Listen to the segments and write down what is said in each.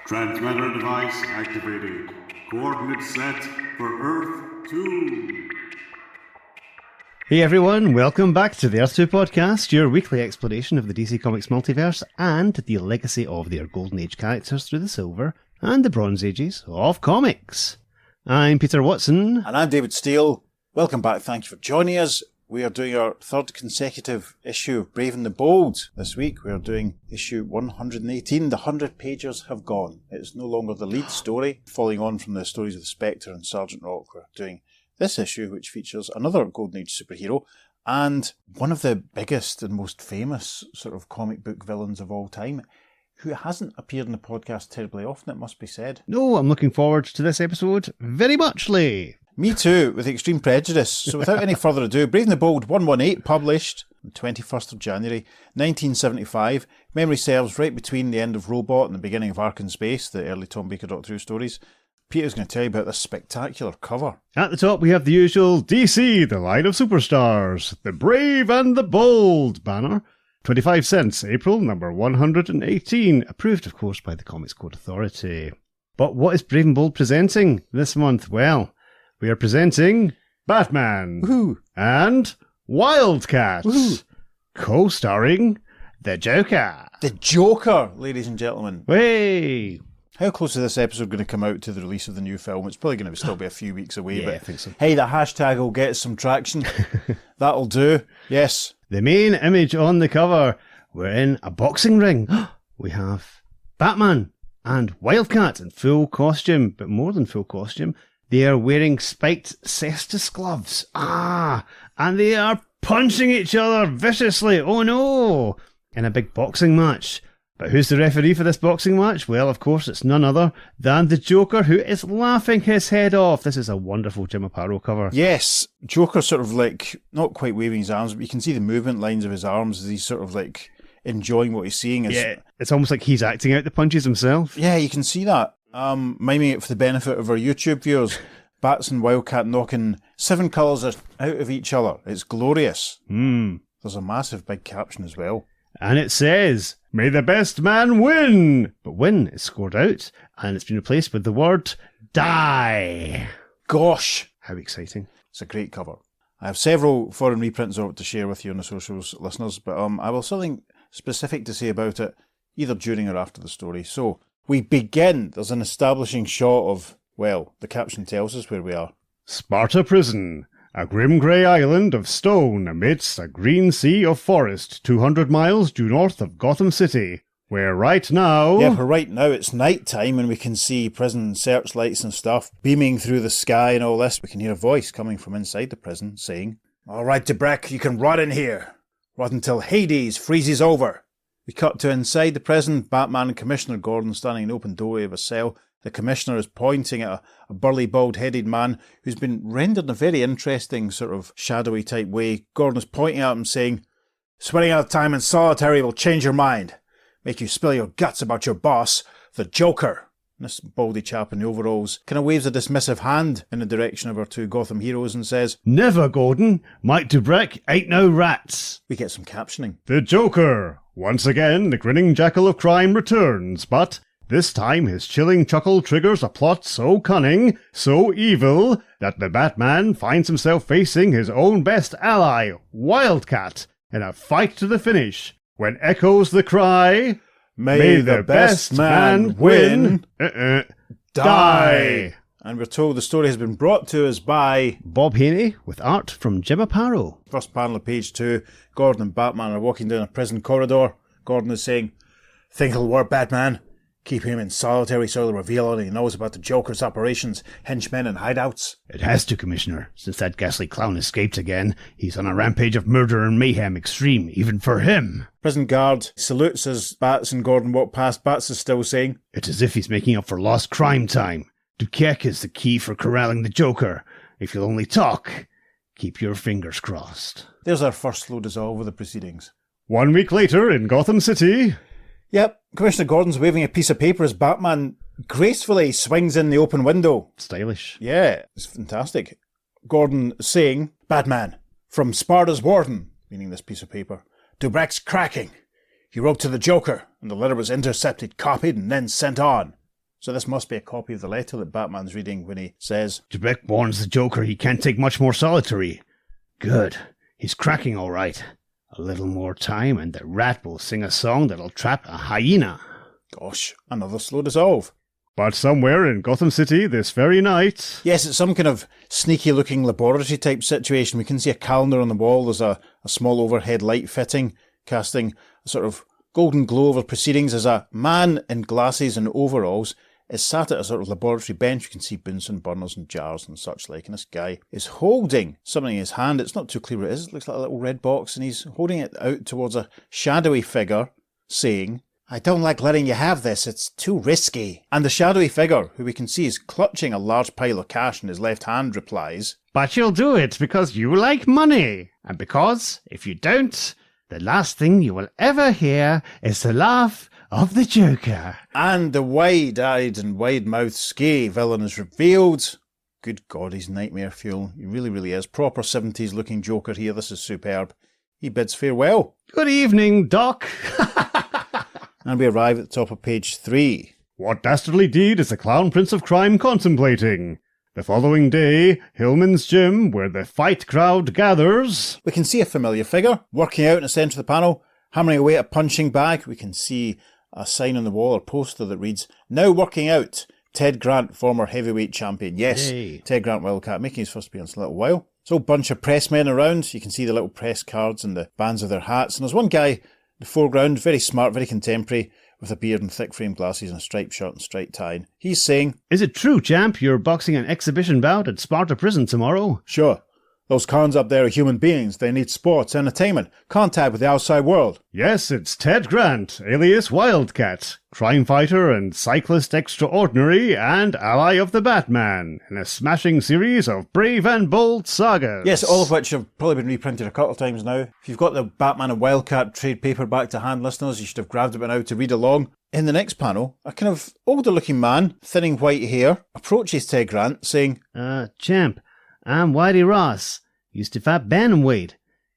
Transmitter device activated. Coordinates set for Earth 2. Hey everyone, welcome back to the Earth 2 podcast, your weekly exploration of the DC Comics multiverse and the legacy of their Golden Age characters through the Silver and the Bronze Ages of comics. I'm Peter Watson. And I'm David Steele. Welcome back, thank you for joining us. We are doing our third consecutive issue of Brave and the Bold. This week we are doing issue 118, The 100 Pagers Have Gone. It's no longer the lead story. Following on from the stories of the Spectre and Sergeant Rock, we're doing this issue, which features another Golden Age superhero and one of the biggest and most famous sort of comic book villains of all time, who hasn't appeared in the podcast terribly often, it must be said. No, I'm looking forward to this episode very muchly. Me too, with extreme prejudice. So without any further ado, Brave and the Bold 118, published on 21st of January 1975. Memory serves right between the end of Robot and the beginning of Ark in Space, the early Tom Baker Doctor Who stories. Peter's going to tell you about this spectacular cover. At the top we have the usual DC, the line of superstars, the Brave and the Bold banner. 25 cents, April number 118, approved of course by the Comics Code Authority. But what is Brave and Bold presenting this month? Well, we are presenting Batman Woohoo. And Wildcat, Woohoo. Co-starring the Joker. The Joker, ladies and gentlemen. Way! How close is this episode going to come out to the release of the new film? It's probably going to still be a few weeks away, Yeah, but I think so. Hey, the hashtag will get some traction. That'll do. Yes. The main image on the cover, we're in a boxing ring. We have Batman and Wildcat in full costume, but more than full costume. They are wearing spiked cestus gloves. And they are punching each other viciously. Oh no! In a big boxing match. But who's the referee for this boxing match? Well, of course, it's none other than the Joker, who is laughing his head off. This is a wonderful Jim Aparo cover. Yes. Joker sort of like, not quite waving his arms, but you can see the movement lines of his arms as he's sort of like enjoying what he's seeing. It's almost like he's acting out the punches himself. Yeah, you can see that. Miming it for the benefit of our YouTube viewers. Bats and Wildcat knocking 7 colours out of each other. It's glorious. There's a massive big caption as well. And it says, "May the best man win!" But win is scored out, and it's been replaced with the word die. Gosh. How exciting. It's a great cover. I have several foreign reprints of it to share with you on the socials, listeners, but I will have something specific to say about it either during or after the story. So, we begin. There's an establishing shot of, well, the caption tells us where we are. Sparta Prison, a grim grey island of stone amidst a green sea of forest 200 miles due north of Gotham City, where right now... Yeah, for right now it's night time and we can see prison searchlights and stuff beaming through the sky and all this. We can hear a voice coming from inside the prison saying, "All right, Debrek, you can rot in here. Rot until Hades freezes over." We cut to inside the prison, Batman and Commissioner Gordon standing in the open doorway of a cell. The Commissioner is pointing at a burly, bald-headed man who's been rendered in a very interesting sort of shadowy type way. Gordon is pointing at him saying, "Spending out time in solitary will change your mind. Make you spill your guts about your boss, the Joker." And this baldy chap in the overalls kind of waves a dismissive hand in the direction of our two Gotham heroes and says, "Never, Gordon. Mike Dubrek ain't no rats." We get some captioning. The Joker. Once again, the grinning jackal of crime returns, but this time his chilling chuckle triggers a plot so cunning, so evil, that the Batman finds himself facing his own best ally, Wildcat, in a fight to the finish, when echoes the cry, "May the best man win, die." And we're told the story has been brought to us by Bob Haney, with art from Jim Aparo. First panel of page 2, Gordon and Batman are walking down a prison corridor. Gordon is saying, "Think it'll work, Batman? Keep him in solitary so he'll reveal all he knows about the Joker's operations, henchmen and hideouts." "It has to, Commissioner. Since that ghastly clown escaped again, he's on a rampage of murder and mayhem extreme, even for him." Prison guard salutes as Bats and Gordon walk past. Bats is still saying, "It's as if he's making up for lost crime time. Dukek is the key for corralling the Joker. If you'll only talk, keep your fingers crossed." There's our first slow dissolve of the proceedings. 1 week later in Gotham City. Yep, Commissioner Gordon's waving a piece of paper as Batman gracefully swings in the open window. Stylish. Yeah, it's fantastic. Gordon saying, "Batman, from Sparta's warden," meaning this piece of paper, "Dubrek's cracking. He wrote to the Joker, and the letter was intercepted, copied, and then sent on. So this must be a copy of the letter that Batman's reading when he says, Debrek warns the Joker he can't take much more solitary. Good. He's cracking all right. A little more time and the rat will sing a song that'll trap a hyena. gosh, another slow dissolve. But somewhere in Gotham City this very night... Yes, it's some kind of sneaky-looking laboratory type situation. We can see a calendar on the wall. There's a small overhead light fitting, casting a sort of golden glow over proceedings as a man in glasses and overalls is sat at a sort of laboratory bench. You can see Bunsen burners and jars and such like. And this guy is holding something in his hand. It's not too clear what it is. It looks like a little red box. And he's holding it out towards a shadowy figure, saying, I don't like letting you have this, it's too risky. And the shadowy figure, who we can see is clutching a large pile of cash in his left hand, replies, But you'll do it because you like money. And because, if you don't, the last thing you will ever hear is the laugh of the Joker. And the wide-eyed and wide-mouthed scary villain is revealed. Good God, he's nightmare fuel. He really, really is. Proper 70s-looking Joker here. This is superb. He bids farewell. Good evening, Doc. And we arrive at the top of page 3. What dastardly deed is the Clown Prince of Crime contemplating? The following day, Hillman's Gym, where the fight crowd gathers. We can see a familiar figure working out in the centre of the panel, hammering away at a punching bag. We can see a sign on the wall or poster that reads, Now working out, Ted Grant, former heavyweight champion. Yes, Yay. Ted Grant Wildcat, making his first appearance in a little while. So a bunch of pressmen around. You can see the little press cards and the bands of their hats. And there's one guy in the foreground, very smart, very contemporary, with a beard and thick frame glasses and a striped shirt and striped tie. And he's saying, Is it true, champ, you're boxing an exhibition bout at Sparta Prison tomorrow? Sure. Those cons up there are human beings. They need sports, entertainment, contact with the outside world. Yes, it's Ted Grant, alias Wildcat, crime fighter and cyclist extraordinary and ally of the Batman, in a smashing series of brave and bold sagas. Yes, all of which have probably been reprinted a couple of times now. If you've got the Batman and Wildcat trade paperback to hand, listeners, you should have grabbed it by now to read along. In the next panel, a kind of older-looking man, thinning white hair, approaches Ted Grant, saying, Champ, I'm Whitey Ross. Used to fight bantamweight.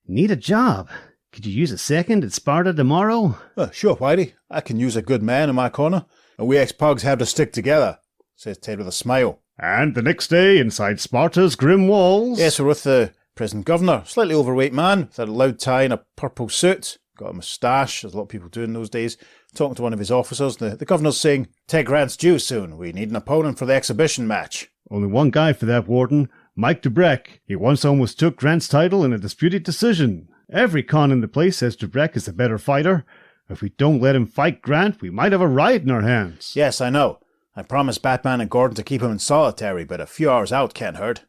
Need a job. Could you use a second at Sparta tomorrow? Sure, Whitey. I can use a good man in my corner. And we ex-pugs have to stick together, says Ted with a smile. And the next day, inside Sparta's grim walls... Yes, we're with the prison governor, slightly overweight man, with a loud tie and a purple suit. Got a moustache, as a lot of people do in those days. Talking to one of his officers. The governor's saying, Ted Grant's due soon. We need an opponent for the exhibition match. Only one guy for that, Warden. Mike Debrek. He once almost took Grant's title in a disputed decision. Every con in the place says Debrek is the better fighter. If we don't let him fight Grant, we might have a riot in our hands. Yes, I know. I promised Batman and Gordon to keep him in solitary, but a few hours out can't hurt.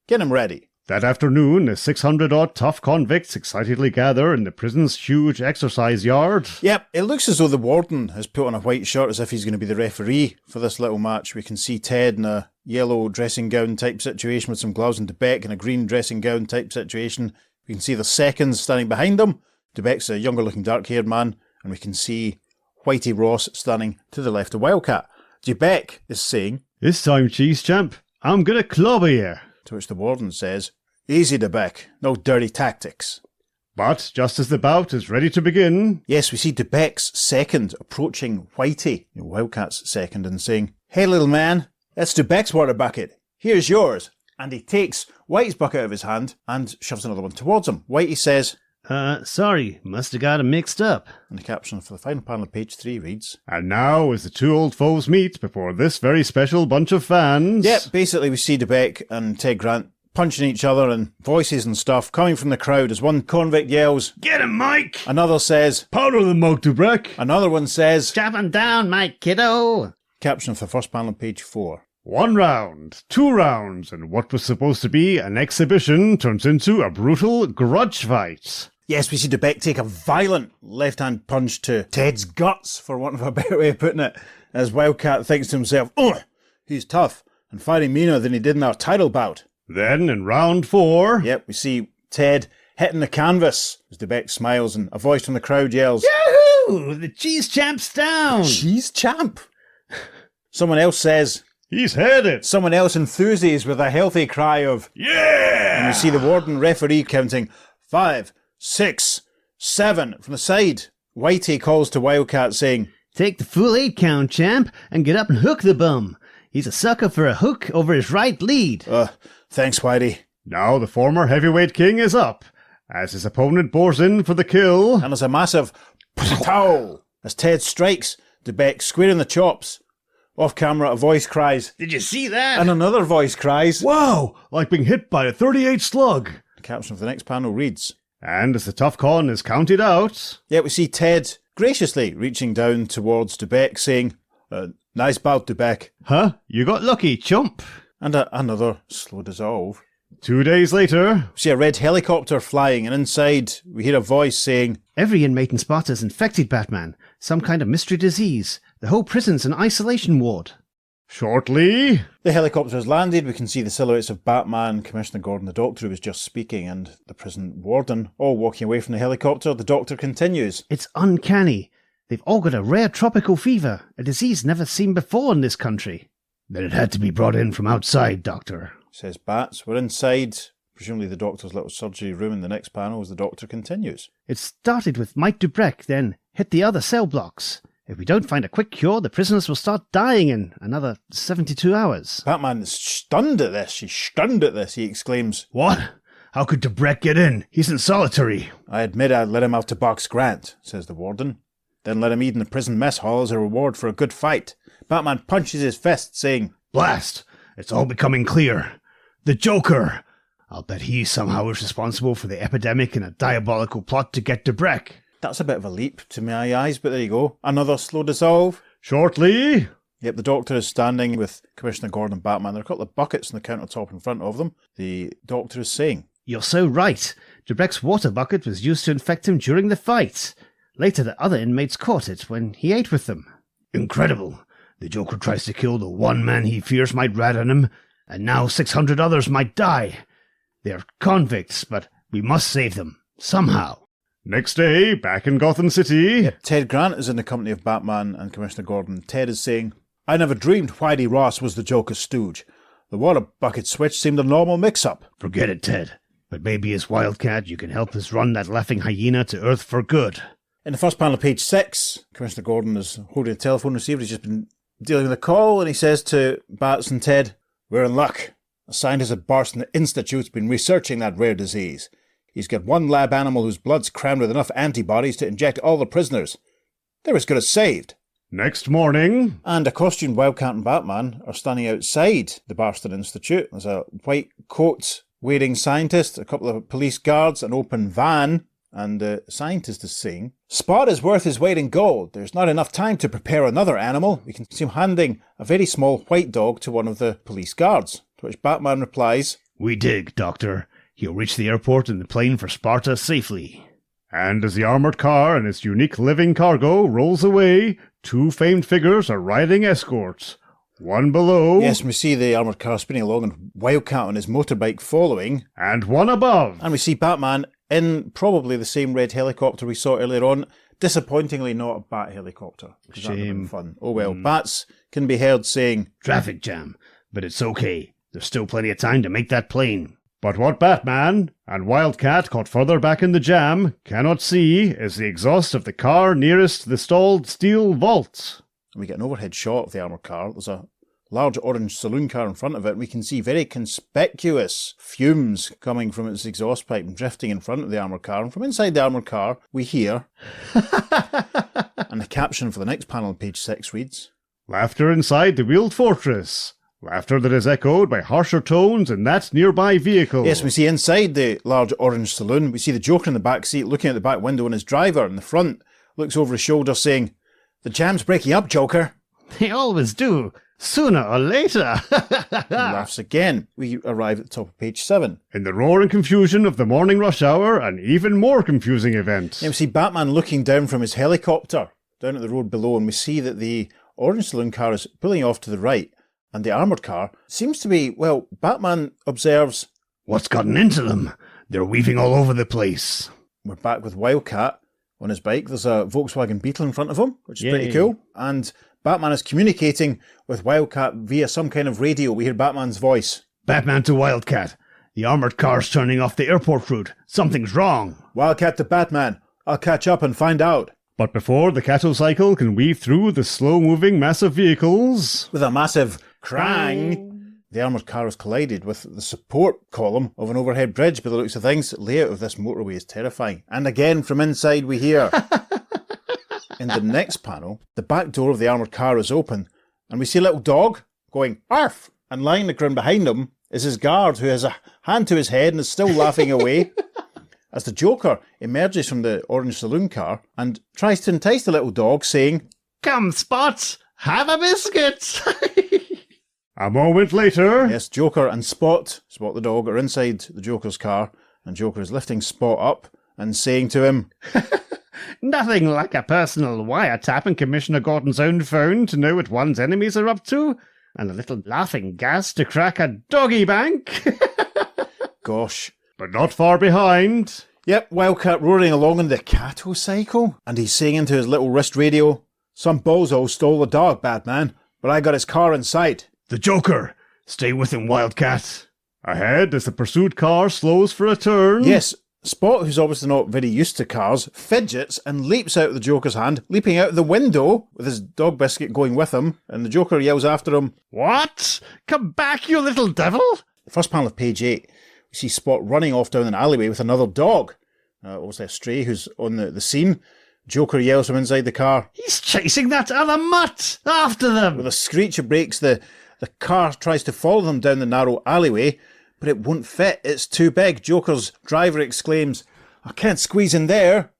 Get him ready. That afternoon, the 600-odd tough convicts excitedly gather in the prison's huge exercise yard. Yep, it looks as though the warden has put on a white shirt as if he's going to be the referee for this little match. We can see Ted in a yellow dressing gown type situation with some gloves, and Debec in a green dressing gown type situation. We can see the seconds standing behind them. Debec's a younger looking dark haired man, and we can see Whitey Ross standing to the left of Wildcat. Debec is saying, This time, cheese champ, I'm gonna clobber you. to which the warden says, Easy, Debec, no dirty tactics. But just as the bout is ready to begin... Yes, we see Debec's second approaching Whitey, Wildcat's second, and saying, Hey little man, that's Debec's water bucket. Here's yours. And he takes Whitey's bucket out of his hand and shoves another one towards him. Whitey says, Sorry, must have got 'em mixed up. And the caption for the final panel of page 3 reads, And now, as the two old foes meet before this very special bunch of fans... Yep, basically we see Debec and Ted Grant punching each other and voices and stuff coming from the crowd as one convict yells, Get him, Mike! another says, Powder the mug, Debrek! another one says, Chop him down, Mike, kiddo! Caption for the first panel on page 4. 1 round, 2 rounds, and what was supposed to be an exhibition turns into a brutal grudge fight. Yes, we see Debec take a violent left-hand punch to Ted's guts, for want of a better way of putting it, as Wildcat thinks to himself, he's tough, and fighting meaner than he did in our title bout. Then, in round 4... Yep, we see Ted hitting the canvas, as Debec smiles, and a voice from the crowd yells, Yahoo! The cheese champ's down! Cheese champ! Someone else says, He's headed! someone else enthuses with a healthy cry of, Yeah! and we see the warden referee counting 5, 6, 7 from the side. Whitey calls to Wildcat saying, Take the full 8 count, champ, and get up and hook the bum. He's a sucker for a hook over his right lead. Thanks, Whitey. Now the former heavyweight king is up, as his opponent bores in for the kill. And there's a massive pow as Ted strikes Debeck square in the chops. Off camera, a voice cries, Did you see that? and another voice cries. Wow, like being hit by a 38 slug. The caption of the next panel reads, And as the tough con is counted out, yet we see Ted graciously reaching down towards Debeck, saying, nice bout, Debeck. Huh? You got lucky, chump. And another slow dissolve. 2 days later, We see a red helicopter flying, and inside we hear a voice saying, Every inmate in Sparta's infected, Batman. Some kind of mystery disease. The whole prison's an isolation ward. shortly, the helicopter has landed. We can see the silhouettes of Batman, Commissioner Gordon, the Doctor who was just speaking, and the prison warden all walking away from the helicopter. The Doctor continues. It's uncanny. They've all got a rare tropical fever, a disease never seen before in this country. Then it had to be brought in from outside, Doctor. Says Bats. We're inside, presumably the Doctor's little surgery room in the next panel as the Doctor continues. It started with Mike Dubrec, then hit the other cell blocks. If we don't find a quick cure, the prisoners will start dying in another 72 hours. Batman is stunned at this. He's stunned at this. He exclaims, What? How could Dubrec get in? He's in solitary. I admit I'd let him out to box Grant, says the warden. Then let him eat in the prison mess hall as a reward for a good fight. Batman punches his fist, saying, Blast! It's all becoming clear. The Joker! I'll bet he somehow is responsible for the epidemic in a diabolical plot to get Dubrec. That's a bit of a leap to my eyes, but there you go. Another slow dissolve. shortly, Yep, the Doctor is standing with Commissioner Gordon and Batman. There are a couple of buckets on the countertop in front of them. The Doctor is saying, You're so right. Dubrec's water bucket was used to infect him during the fight. Later, the other inmates caught it when he ate with them. Incredible. The Joker tries to kill the one man he fears might rat on him, and now 600 others might die. They're convicts, but we must save them. Somehow. next day, back in Gotham City. Ted Grant is in the company of Batman and Commissioner Gordon. Ted is saying, I never dreamed Whitey Ross was the Joker's stooge. The water bucket switch seemed a normal mix-up. Forget it, Ted. But maybe as Wildcat, you can help us run that laughing hyena to Earth for good. In the first panel of page 6, Commissioner Gordon is holding a telephone receiver. He's just been dealing with a call, and he says to Bats and Ted, We're in luck. A scientist at Barston Institute's been researching that rare disease. He's got one lab animal whose blood's crammed with enough antibodies to inject all the prisoners. They're as good as saved. Next morning, And a costumed Wildcat and Batman are standing outside the Barston Institute. There's a white coat wearing scientist, a couple of police guards, an open van, and the scientist is saying, Spot is worth his weight in gold. There's not enough time to prepare another animal. We can see him handing a very small white dog to one of the police guards, to which Batman replies, We dig, Doctor. He'll reach the airport in the plane for Sparta safely. and as the armoured car and its unique living cargo rolls away, two famed figures are riding escorts. One below, Yes, we see the armoured car spinning along and Wildcat on his motorbike following. and one above. And we see Batman in probably the same red helicopter we saw earlier on. Disappointingly not a bat helicopter. 'Cause that would have been Shame. fun. Oh well, bats can be heard saying, Traffic jam. But it's okay. There's still plenty of time to make that plane. But what Batman and Wildcat, caught further back in the jam, cannot see is the exhaust of the car nearest the stalled steel vault. and we get an overhead shot of the armoured car. There's a large orange saloon car in front of it, and we can see very conspicuous fumes coming from its exhaust pipe and drifting in front of the armoured car. And from inside the armoured car, we hear, and the caption for the next panel on page 6 reads, Laughter inside the wheeled fortress. Laughter that is echoed by harsher tones in that nearby vehicle. Yes, we see inside the large orange saloon, we see the Joker in the back seat looking at the back window, and his driver in the front looks over his shoulder saying, The jam's breaking up, Joker. They always do. Sooner or later. He laughs again. We arrive at the top of page 7. In the roar and confusion of the morning rush hour, an even more confusing event. And we see Batman looking down from his helicopter down at the road below, and we see that the orange saloon car is pulling off to the right, and the armoured car seems to be, well, Batman observes, What's gotten into them? They're weaving all over the place. we're back with Wildcat on his bike. There's a Volkswagen Beetle in front of him, which is pretty Yay. cool. And Batman is communicating with Wildcat via some kind of radio. We hear Batman's voice. Batman to Wildcat. The armoured car's turning off the airport route. Something's wrong. Wildcat to Batman. I'll catch up and find out. But before the cattle cycle can weave through the slow-moving massive vehicles... With a massive crang, the armoured car has collided with the support column of an overhead bridge. By the looks of things, the layout of this motorway is terrifying. And again, from inside we hear... In the next panel, the back door of the armoured car is open, and we see a little dog going, arf! And lying on the ground behind him is his guard, who has a hand to his head and is still laughing away. As the Joker emerges from the orange saloon car and tries to entice the little dog, saying, Come, Spot, have a biscuit. A moment later... Yes, Joker and Spot the dog, are inside the Joker's car, and Joker is lifting Spot up and saying to him, Nothing like a personal wiretap in Commissioner Gordon's own phone to know what one's enemies are up to, and a little laughing gas to crack a doggy bank. Gosh. But not far behind. Yep, Wildcat roaring along on the cattle cycle, and he's saying into his little wrist radio, Some bozo stole the dog, Batman, but I got his car inside. The Joker! Stay with him, Wildcat! Ahead, as the pursuit car slows for a turn... Yes, Spot, who's obviously not very used to cars, fidgets and leaps out of the Joker's hand, leaping out the window with his dog biscuit going with him, and the Joker yells after him, What? Come back, you little devil! The first panel of page 8, we see Spot running off down an alleyway with another dog. Obviously a stray who's on the scene. Joker yells from inside the car, He's chasing that other mutt! After them! With a screech of brakes, the car tries to follow them down the narrow alleyway, but it won't fit. It's too big. Joker's driver exclaims, I can't squeeze in there.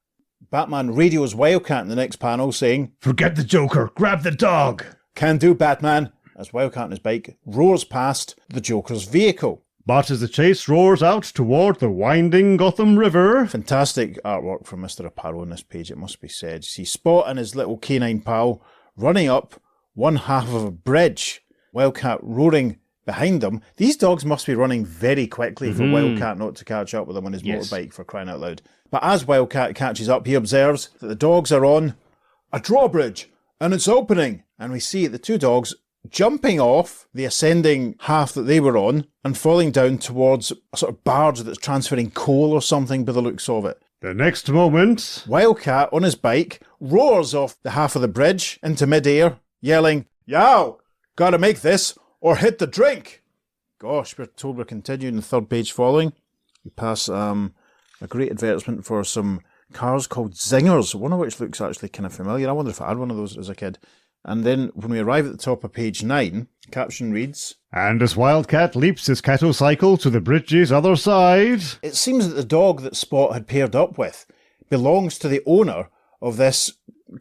Batman radios Wildcat in the next panel saying, Forget the Joker, grab the dog! Can do, Batman, as Wildcat on his bike roars past the Joker's vehicle. But as the chase roars out toward the winding Gotham River... Fantastic artwork from Mr. Aparo on this page, it must be said. You see Spot and his little canine pal running up one half of a bridge. Wildcat roaring behind them. These dogs must be running very quickly for Wildcat not to catch up with them on his motorbike, for crying out loud. But as Wildcat catches up, he observes that the dogs are on a drawbridge, and it's opening. And we see the two dogs jumping off the ascending half that they were on and falling down towards a sort of barge that's transferring coal or something by the looks of it. The next moment... Wildcat, on his bike, roars off the half of the bridge into midair, yelling, Yow! Gotta make this, or hit the drink! Gosh, we're told we're continuing the third page following. We pass a great advertisement for some cars called Zingers, one of which looks actually kind of familiar. I wonder if I had one of those as a kid. And then when we arrive at the top of page 9, the caption reads, And as Wildcat leaps his cattle cycle to the bridge's other side... It seems that the dog that Spot had paired up with belongs to the owner of this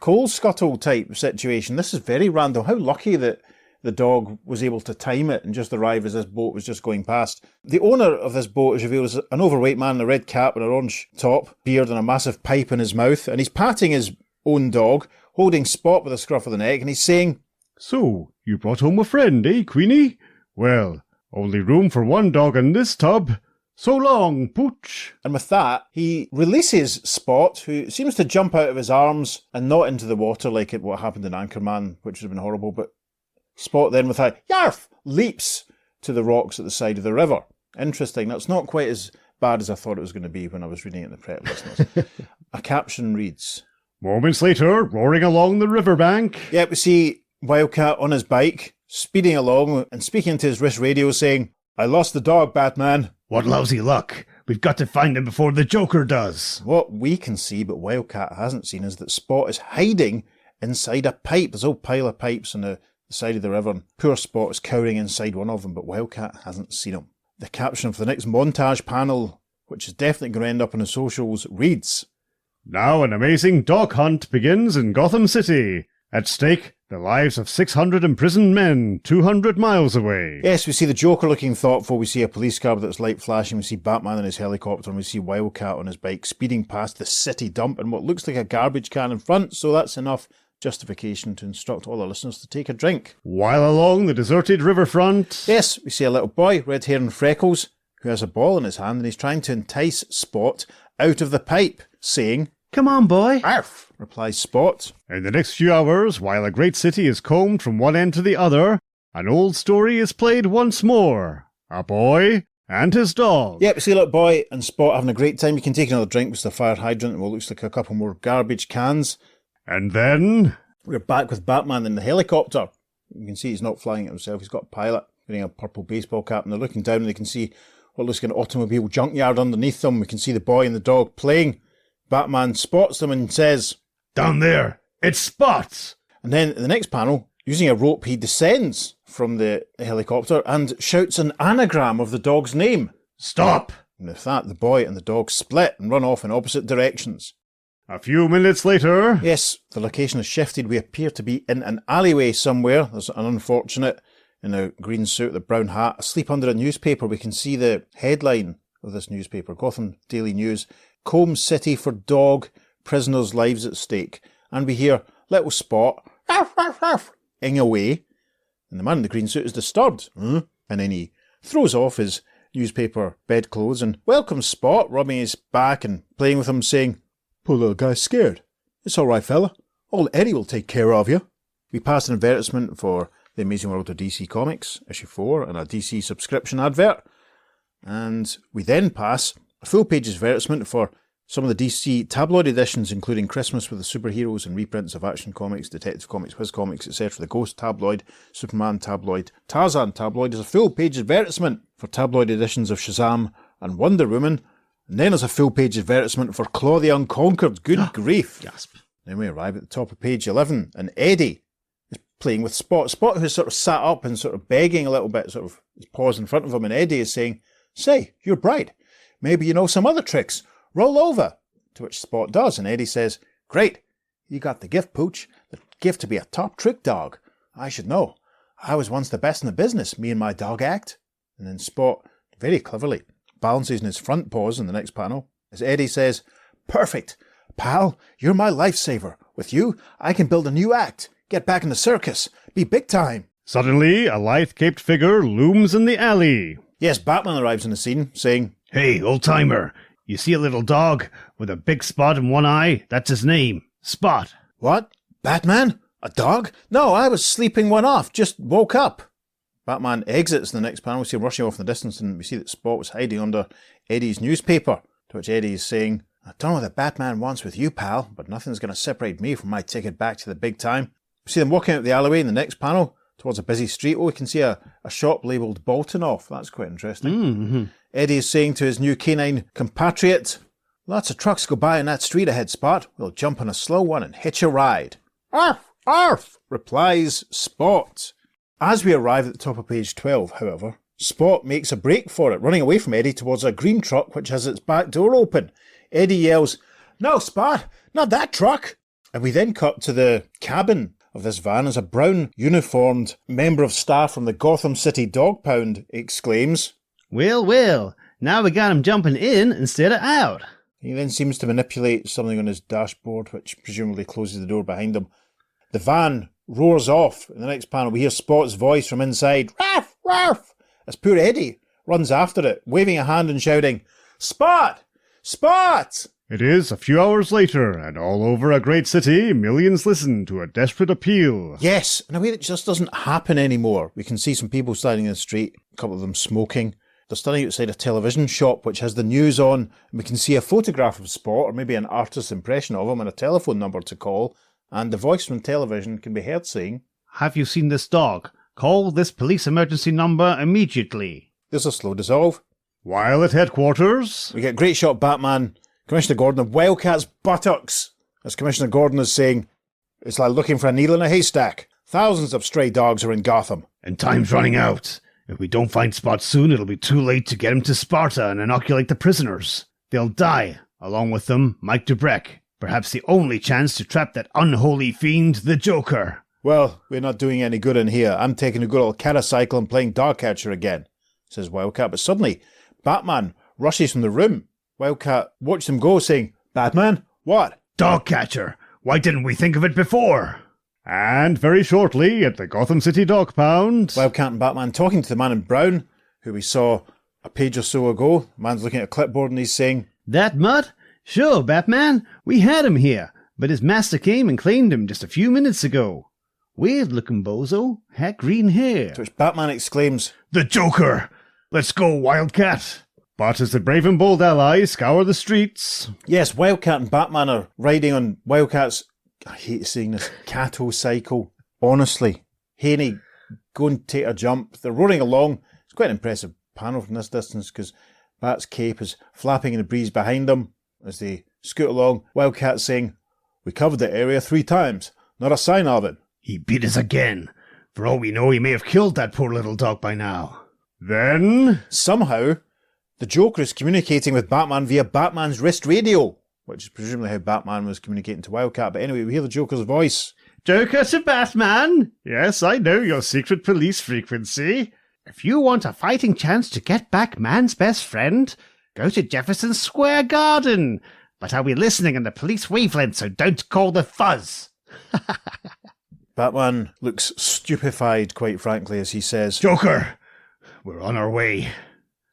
coal scuttle type situation. This is very random. How lucky that the dog was able to time it and just arrive as this boat was just going past. The owner of this boat is revealed as an overweight man in a red cap and an orange top, beard and a massive pipe in his mouth, and he's patting his own dog, holding Spot with a scruff of the neck, and he's saying, So, you brought home a friend, eh, Queenie? Well, only room for one dog in this tub. So long, Pooch. And with that, he releases Spot, who seems to jump out of his arms and not into the water like what happened in Anchorman, which would have been horrible, but Spot then with a yarf leaps to the rocks at the side of the river. Interesting. That's not quite as bad as I thought it was going to be when I was reading it in the prep, listeners. A caption reads, Moments later, roaring along the riverbank. Yep, we see Wildcat on his bike, speeding along and speaking to his wrist radio saying, I lost the dog, Batman. What lousy luck. We've got to find him before the Joker does. What we can see, but Wildcat hasn't seen, is that Spot is hiding inside a pipe. There's a whole pile of pipes on the side of the river, and poor Spot is cowering inside one of them, but Wildcat hasn't seen him. The caption for the next montage panel, which is definitely going to end up on the socials, reads, Now an amazing dog hunt begins in Gotham City. At stake, the lives of 600 imprisoned men 200 miles away. Yes, we see the Joker looking thoughtful, we see a police car with its light flashing, we see Batman in his helicopter, and we see Wildcat on his bike speeding past the city dump and what looks like a garbage can in front, so that's enough justification to instruct all our listeners to take a drink. While along the deserted riverfront... Yes, we see a little boy, red hair and freckles, who has a ball in his hand, and he's trying to entice Spot out of the pipe, saying, Come on, boy. Arf, replies Spot. In the next few hours, while a great city is combed from one end to the other, an old story is played once more. A boy and his dog. Yep, we see a little boy and Spot having a great time. You can take another drink with the fire hydrant, and what looks like a couple more garbage cans. And then... We're back with Batman in the helicopter. You can see he's not flying it himself. He's got a pilot wearing a purple baseball cap, and they're looking down and they can see what looks like an automobile junkyard underneath them. We can see the boy and the dog playing. Batman spots them and says, "Down there, it's Spot!" And then in the next panel, using a rope, he descends from the helicopter and shouts an anagram of the dog's name. "Stop!" And with that, the boy and the dog split and run off in opposite directions. A few minutes later... Yes, the location has shifted. We appear to be in an alleyway somewhere. There's an unfortunate in a green suit with a brown hat, asleep under a newspaper. We can see the headline of this newspaper, Gotham Daily News. Combe City for dog, prisoners' lives at stake. And we hear little Spot, "Arf, arf, arf," ing away. And the man in the green suit is disturbed. And then he throws off his newspaper bedclothes and welcomes Spot, rubbing his back and playing with him, saying, "Poor little guy's scared. It's all right, fella. Old Eddie will take care of you." We passed an advertisement for The Amazing World of DC Comics, issue 4, and a DC subscription advert. And we then pass a full page advertisement for some of the DC tabloid editions, including Christmas with the Superheroes and reprints of Action Comics, Detective Comics, Whiz Comics, etc. The Ghost tabloid, Superman tabloid, Tarzan tabloid. There's a full page advertisement for tabloid editions of Shazam and Wonder Woman. And then there's a full page advertisement for Claw the Unconquered. Good grief. Gasp. Then we arrive at the top of page 11, and Eddie is playing with Spot. Spot, who's sort of sat up and sort of begging a little bit, sort of paws in front of him, and Eddie is saying, "Say, you're bright. Maybe you know some other tricks. Roll over." To which Spot does, and Eddie says, "Great. You got the gift, Pooch. The gift to be a top trick dog. I should know. I was once the best in the business, me and my dog act." And then Spot, very cleverly, balances in his front paws in the next panel, as Eddie says, "Perfect. Pal, you're my lifesaver. With you, I can build a new act, get back in the circus, be big time." Suddenly, a lithe-caped figure looms in the alley. Yes, Batman arrives in the scene, saying, "Hey, old-timer, you see a little dog with a big spot in one eye? That's his name, Spot." "What? Batman? A dog? No, I was sleeping one off, just woke up." Batman exits in the next panel. We see him rushing off in the distance, and we see that Spot was hiding under Eddie's newspaper, to which Eddie is saying, "I don't know what Batman wants with you, pal, but nothing's going to separate me from my ticket back to the big time." We see them walking out the alleyway in the next panel towards a busy street. Oh, we can see a shop labelled Bolton off. That's quite interesting. Mm-hmm. Eddie is saying to his new canine compatriot, "Lots of trucks go by on that street ahead, Spot. We'll jump on a slow one and hitch a ride." "Arf, arf," replies Spot. As we arrive at the top of page 12, however, Spot makes a break for it, running away from Eddie towards a green truck which has its back door open. Eddie yells, "No, Spot, not that truck!" And we then cut to the cabin of this van as a brown uniformed member of staff from the Gotham City Dog Pound exclaims, Well, well, now we got him jumping in instead of out." He then seems to manipulate something on his dashboard, which presumably closes the door behind him. The van roars off. In the next panel, we hear Spot's voice from inside, "Ruff, ruff," as poor Eddie runs after it, waving a hand and shouting, "Spot! Spot!" It is a few hours later, and all over a great city, millions listen to a desperate appeal. Yes, in a way that just doesn't happen anymore. We can see some people standing in the street, a couple of them smoking. They're standing outside a television shop which has the news on, and we can see a photograph of Spot, or maybe an artist's impression of him, and a telephone number to call. And the voice from television can be heard saying, "Have you seen this dog? Call this police emergency number immediately." There's a slow dissolve. While at headquarters... We get great shot Batman, Commissioner Gordon of Wildcat's buttocks. As Commissioner Gordon is saying, "It's like looking for a needle in a haystack. Thousands of stray dogs are in Gotham." "And time's running out. If we don't find Spot soon, it'll be too late to get him to Sparta and inoculate the prisoners. They'll die. Along with them, Mike Dubrek. Perhaps the only chance to trap that unholy fiend, the Joker." "Well, we're not doing any good in here. I'm taking a good old catacycle and playing dog catcher again," says Wildcat. But suddenly, Batman rushes from the room. Wildcat watched him go, saying, "Batman, what?" "Dog catcher. Why didn't we think of it before?" And very shortly, at the Gotham City Dog Pound... Wildcat and Batman talking to the man in brown, who we saw a page or so ago. The man's looking at a clipboard and he's saying, "That mutt? Sure, Batman. We had him here, but his master came and claimed him just a few minutes ago. Weird-looking bozo. Had green hair." To which Batman exclaims, "The Joker! Let's go, Wildcat!" But as the brave and bold allies scour the streets... Yes, Wildcat and Batman are riding on Wildcat's I hate saying this, cattle cycle. Honestly, Haney go and take a jump. They're roaring along. It's quite an impressive panel from this distance because Bat's cape is flapping in the breeze behind them as they scoot along. Wildcat saying, "We covered the area 3 times. Not a sign of it." He beat us again. For all we know, he may have killed that poor little dog by now. Then, Somehow, the Joker is communicating with Batman via Batman's wrist radio, which is presumably how Batman was communicating to Wildcat. But anyway, we hear the Joker's voice. Joker to Batman. Yes, I know your secret police frequency. If you want a fighting chance to get back man's best friend, go to Jefferson Square Garden. But I'll be listening in the police wavelength, so don't call the fuzz. Batman looks stupefied, quite frankly, as he says, Joker, we're on our way.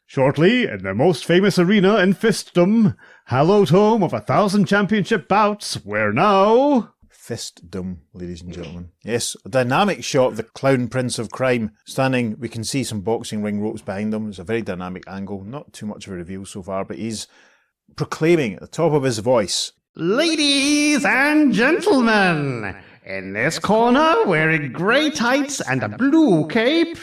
Shortly, in the most famous arena in Fistdom, hallowed home of 1,000 championship bouts, where now... Fistdom, ladies and gentlemen. Yes, a dynamic shot of the Clown Prince of Crime standing. We can see some boxing ring ropes behind him. It's a very dynamic angle. Not too much of a reveal so far, but he's proclaiming at the top of his voice, Ladies and gentlemen, in this corner, wearing grey tights and a blue cape,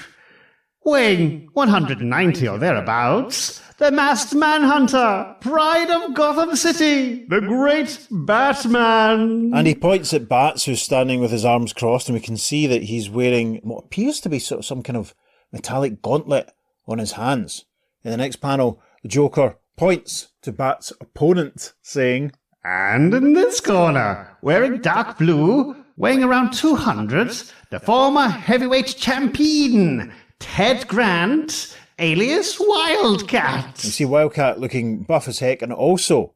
weighing 190 or thereabouts, the masked manhunter, pride of Gotham City, The great Batman. and he points at Bats, who's standing with his arms crossed, and we can see that he's wearing what appears to be sort of some kind of metallic gauntlet on his hands. In the next panel, the Joker points to Bat's opponent, saying, And in this corner, wearing dark blue, weighing around 200, the former heavyweight champion, Ted Grant, alias Wildcat. You see Wildcat looking buff as heck, and also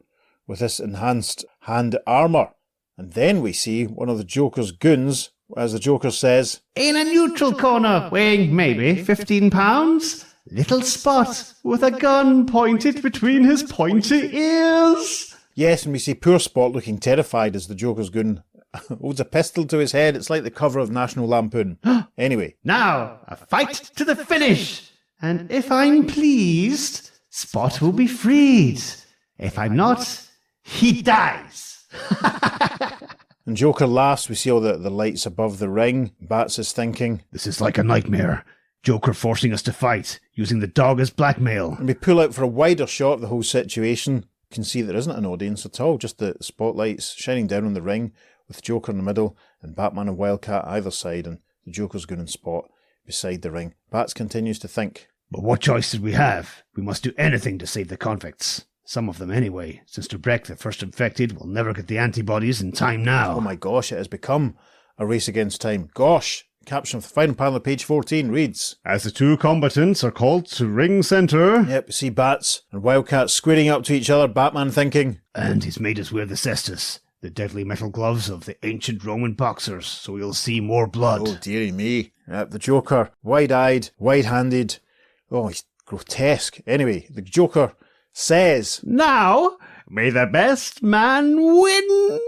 with this enhanced hand armour. And then we see one of the Joker's goons, as the Joker says, In a neutral corner, weighing maybe 15 pounds, little Spot with a gun pointed between his pointy ears. yes, and we see poor Spot looking terrified as the Joker's goon holds a pistol to his head. It's like the cover of National Lampoon. Anyway, Now, a fight to the finish. And if I'm pleased, Spot will be freed. If I'm not, he dies. and Joker laughs. We see all the lights above the ring. Bats is thinking, This is like a nightmare. Joker forcing us to fight, using the dog as blackmail. and we pull out for a wider shot of the whole situation. You can see there isn't an audience at all, just the spotlights shining down on the ring, with Joker in the middle and Batman and Wildcat either side, and the Joker's goon and Spot beside the ring. Bats continues to think. But what choice did we have? We must do anything to save the convicts. Some of them anyway, since Debrek, the first infected, will never get the antibodies in time now. Oh my gosh, it has become a race against time. Gosh! Caption of the final panel of page 14 reads, As the 2 combatants are called to ring centre, Yep, we see Bats and Wildcat squaring up to each other, Batman thinking, And he's made us wear the cestus, the deadly metal gloves of the ancient Roman boxers, so we'll see more blood. oh dearie me. Yep, the Joker, wide-eyed, wide-handed. Oh, he's grotesque. Anyway, the Joker says, Now, may the best man win!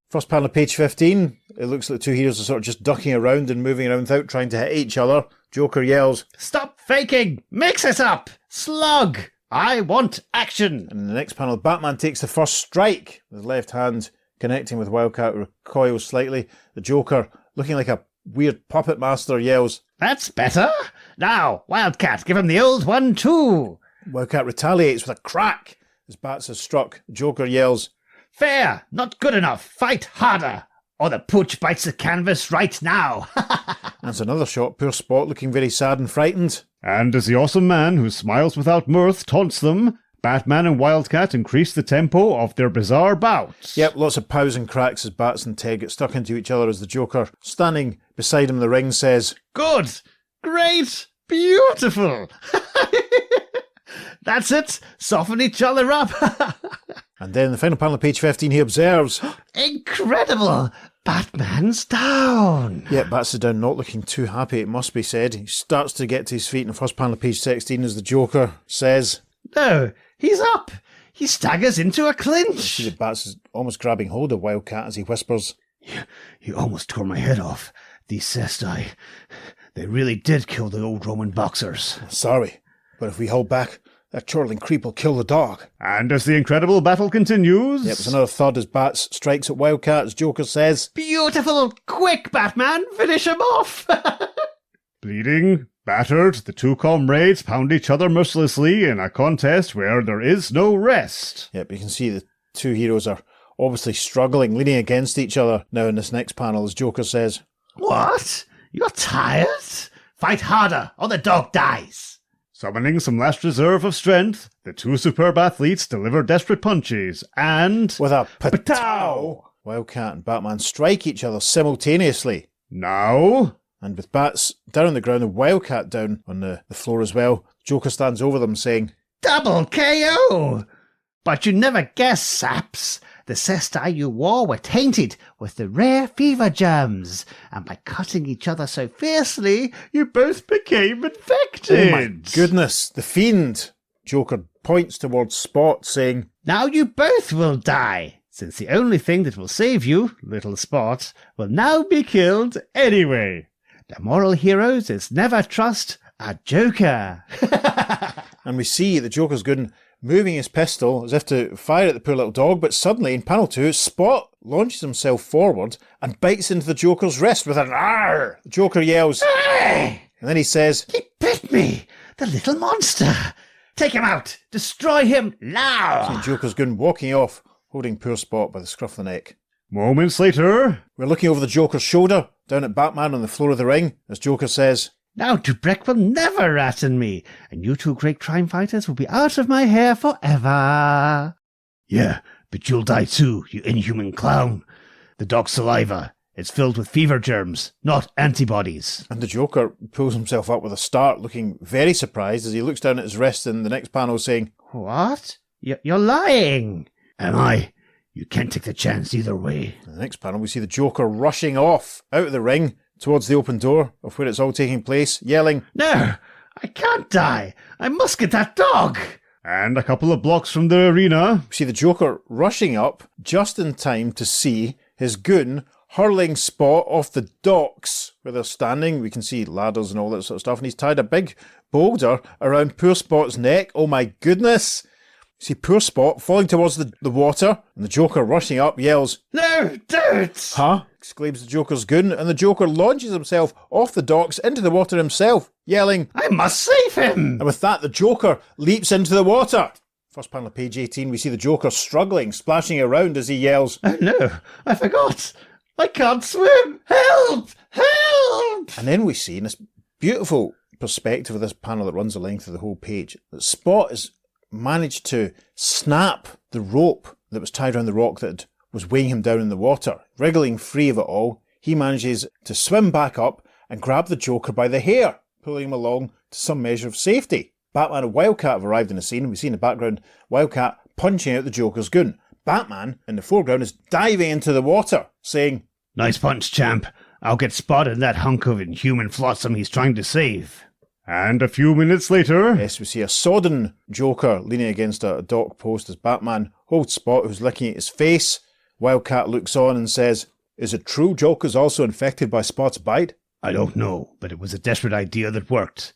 first panel of page 15, it looks like the 2 heroes are sort of just ducking around and moving around without trying to hit each other. Joker yells, Stop faking! Mix it up! Slug! I want action! and in the next panel, Batman takes the first strike. With his left hand connecting with Wildcat, recoils slightly. The Joker, looking like a weird puppet master, yells, That's better! Now, Wildcat, give him the old one too! Wildcat retaliates with a crack as Bats is struck. The Joker yells, Fair! Not good enough! Fight harder! Or the pooch bites the canvas right now! That's another shot. Poor Spot looking very sad and frightened. and as the awesome man who smiles without mirth taunts them, Batman and Wildcat increase the tempo of their bizarre bouts. Yep, lots of pows and cracks as Bats and Ted get stuck into each other as the Joker, standing beside him in the ring, says, Good! Great! Beautiful! That's it! Soften each other up! and then in the final panel of page 15 he observes, Incredible! Batman's down! Yep, Bats is down, not looking too happy, it must be said. He starts to get to his feet in the first panel of page 16 as the Joker says, No, he's up! He staggers into a clinch! see that Bats is almost grabbing hold of Wildcat as he whispers, You almost tore my head off. These cesti, they really did kill the old Roman boxers. Sorry, but if we hold back That chortling creep will kill the dog. And as the incredible battle continues... Yep, there's another thud as Bats strikes at Wildcat as Joker says, Beautiful! Quick, Batman! Finish him off! Bleeding, battered, the two comrades pound each other mercilessly in a contest where there is no rest. Yep, you can see the two heroes are obviously struggling, leaning against each other now in this next panel as Joker says, What? You're tired? Fight harder, or the dog dies! Summoning some last reserve of strength, the two superb athletes deliver desperate punches, and... with a Patow! Wildcat and Batman strike each other simultaneously. Now... And with Bats down on the ground and Wildcat down on the floor as well, Joker stands over them saying, Double KO! But you never guess, saps. The cesti you wore were tainted with the rare fever germs, and by cutting each other so fiercely, you both became infected. Oh my goodness, the fiend! Joker points towards Spot, saying, Now you both will die, since the only thing that will save you, little Spot, will now be killed anyway. The moral heroes is never trust a Joker. And we see the Joker's good moving his pistol as if to fire at the poor little dog, but suddenly in panel 2, Spot launches himself forward and bites into the Joker's wrist with an "Arr!" The Joker yells, Hey! and then he says, He bit me, the little monster. Take him out. Destroy him now. the Joker's good walking off, holding poor Spot by the scruff of the neck. Moments later... We're looking over the Joker's shoulder, down at Batman on the floor of the ring, as Joker says, Now Dubrek will never ratten me, and you two great crime fighters will be out of my hair forever. Yeah, but you'll die too, you inhuman clown. The dog's saliva, it's filled with fever germs, not antibodies. and the Joker pulls himself up with a start, looking very surprised as he looks down at his wrist in the next panel saying, What? You're lying. Am I? You can't take the chance either way. in the next panel we see the Joker rushing off out of the ring towards the open door of where it's all taking place, yelling, No, I can't die. I must get that dog. And a couple of blocks from the arena... we see the Joker rushing up just in time to see his goon hurling Spot off the docks where they're standing. We can see ladders and all that sort of stuff, and he's tied a big boulder around poor Spot's neck. Oh my goodness! See poor Spot falling towards the water, and the Joker rushing up yells, No, don't. Huh? Exclaims the Joker's goon, and the Joker launches himself off the docks into the water himself, yelling, I must save him. and with that the Joker leaps into the water. First panel of page 18, we see the Joker struggling, splashing around as he yells, Oh no, I forgot. I can't swim. Help! Help! and then we see in this beautiful perspective of this panel that runs the length of the whole page, that Spot has managed to snap the rope that was tied around the rock that was weighing him down in the water. Wriggling free of it all, he manages to swim back up and grab the Joker by the hair, pulling him along to some measure of safety. Batman and Wildcat have arrived in the scene, and we see in the background Wildcat punching out the Joker's goon. Batman, in the foreground, is diving into the water, saying, Nice punch, champ. I'll get Spot in that hunk of inhuman flotsam he's trying to save. And a few minutes later... yes, we see a sodden Joker leaning against a dock post as Batman holds Spot, who's licking at his face. Wildcat looks on and says, Is it true Joker's also infected by Spot's bite? I don't know, but it was a desperate idea that worked.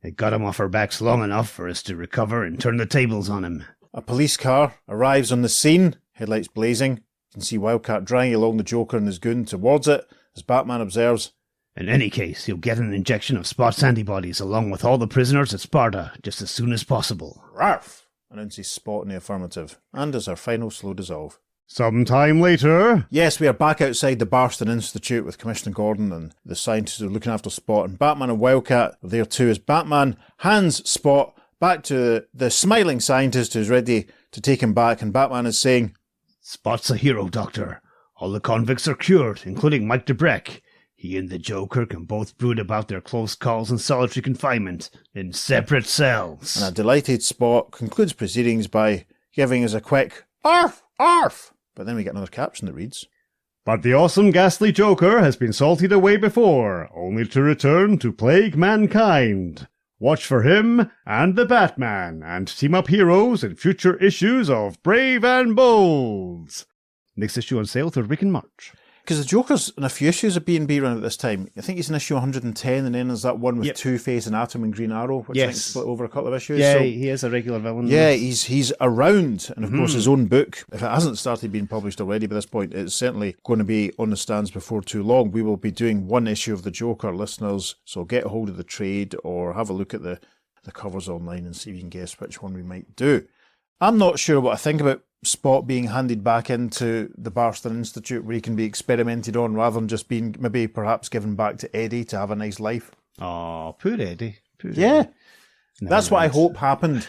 It got him off our backs long enough for us to recover and turn the tables on him. A police car arrives on the scene, headlights blazing. You can see Wildcat dragging along the Joker and his goon towards it, as Batman observes, In any case, he'll get an injection of Spot's antibodies along with all the prisoners at Sparta just as soon as possible. Rarf! Announces Spot in the affirmative, and as our final slow dissolve. Some time later... Yes, we are back outside the Barston Institute with Commissioner Gordon and the scientists who are looking after Spot, and Batman and Wildcat are there too, as Batman hands Spot back to the smiling scientist who's ready to take him back, and Batman is saying, Spot's a hero, Doctor. All the convicts are cured, including Mike Dubrek. He and the Joker can both brood about their close calls in solitary confinement in separate cells. and a delighted Spot concludes proceedings by giving us a quick "Arf! Arf!" But then we get another caption that reads, But the awesome ghastly Joker has been salted away before, only to return to plague mankind. Watch for him and the Batman, and team up heroes in future issues of Brave and Bold. Next issue on sale 3rd week in March. Because the Joker's in a few issues of B&B run at this time. I think he's in issue 110, and then there's that one with Two-Face and Atom and Green Arrow, which I think split over a couple of issues. Yeah, so, he is a regular villain. Yeah, he's around. And of course, his own book, if it hasn't started being published already by this point, it's certainly going to be on the stands before too long. We will be doing one issue of the Joker, listeners, so get a hold of the trade or have a look at the covers online and see if you can guess which one we might do. I'm not sure what I think about Spot being handed back into the Barston Institute where he can be experimented on rather than just being maybe perhaps given back to Eddie to have a nice life. Oh, poor Eddie. Yeah. That's what I hope happened.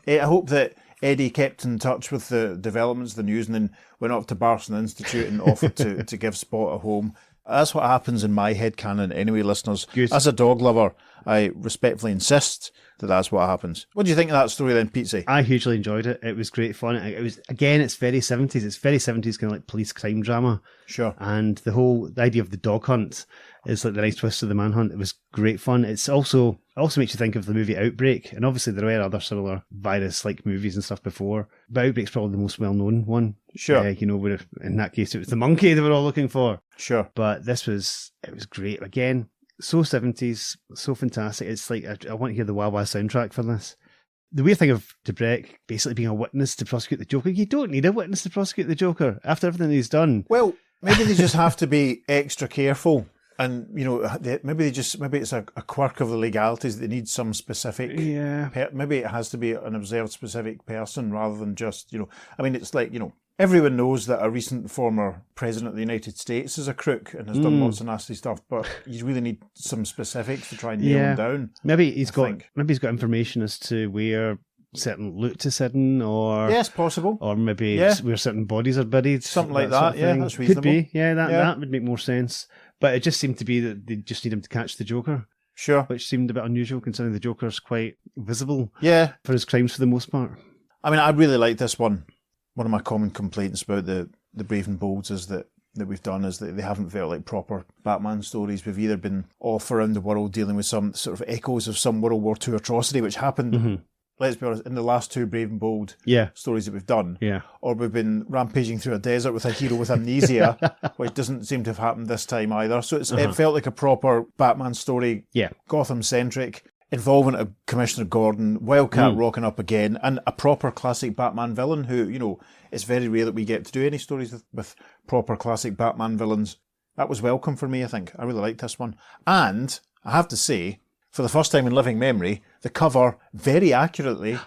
I hope that Eddie kept in touch with the developments, the news, and then went off to Barston Institute and offered to give Spot a home. That's what happens in my headcanon anyway, listeners. Good. As a dog lover, I respectfully insist that that's what happens. What do you think of that story then, Pete? I hugely enjoyed it. It was great fun. It was, again, it's very 70s. It's very 70s kind of like police crime drama. Sure. And the idea of the dog hunt is like the nice twist of the manhunt. It was great fun. It also makes you think of the movie Outbreak. And obviously there were other similar virus-like movies and stuff before. But Outbreak's probably the most well-known one. Sure. Where in that case it was the monkey they were all looking for. Sure. But it was great. Again, so 70s, so fantastic. It's like, I want to hear the Wah Wah soundtrack for this. The weird thing of Debrek basically being a witness to prosecute the Joker, you don't need a witness to prosecute the Joker after everything he's done. Well, maybe they just have to be extra careful. And, maybe it's a quirk of the legalities. They need some specific... Yeah. Maybe it has to be an observed specific person rather than just, it's like, everyone knows that a recent former president of the United States is a crook and has done lots of nasty stuff, but you really need some specifics to try and nail him down. Maybe he's got information as to where certain loot is hidden, or yes, possible, or maybe where certain bodies are buried, something like that. Yeah, that's reasonable. Could be. Yeah, that would make more sense. But it just seemed to be that they just need him to catch the Joker. Sure. Which seemed a bit unusual considering the Joker's quite visible. Yeah. For his crimes for the most part. I mean, I really like this one. One of my common complaints about the Brave and Bolds is that we've done is that they haven't felt like proper Batman stories. We've either been off around the world dealing with some sort of echoes of some World War II atrocity, which happened, let's be honest, in the last two Brave and Bold stories that we've done. Yeah. Or we've been rampaging through a desert with a hero with amnesia, which doesn't seem to have happened this time either. So it felt like a proper Batman story, Gotham-centric, involving a Commissioner Gordon, Wildcat rocking up again, and a proper classic Batman villain who, it's very rare that we get to do any stories with proper classic Batman villains. That was welcome for me, I think. I really liked this one. And I have to say, for the first time in living memory, the cover very accurately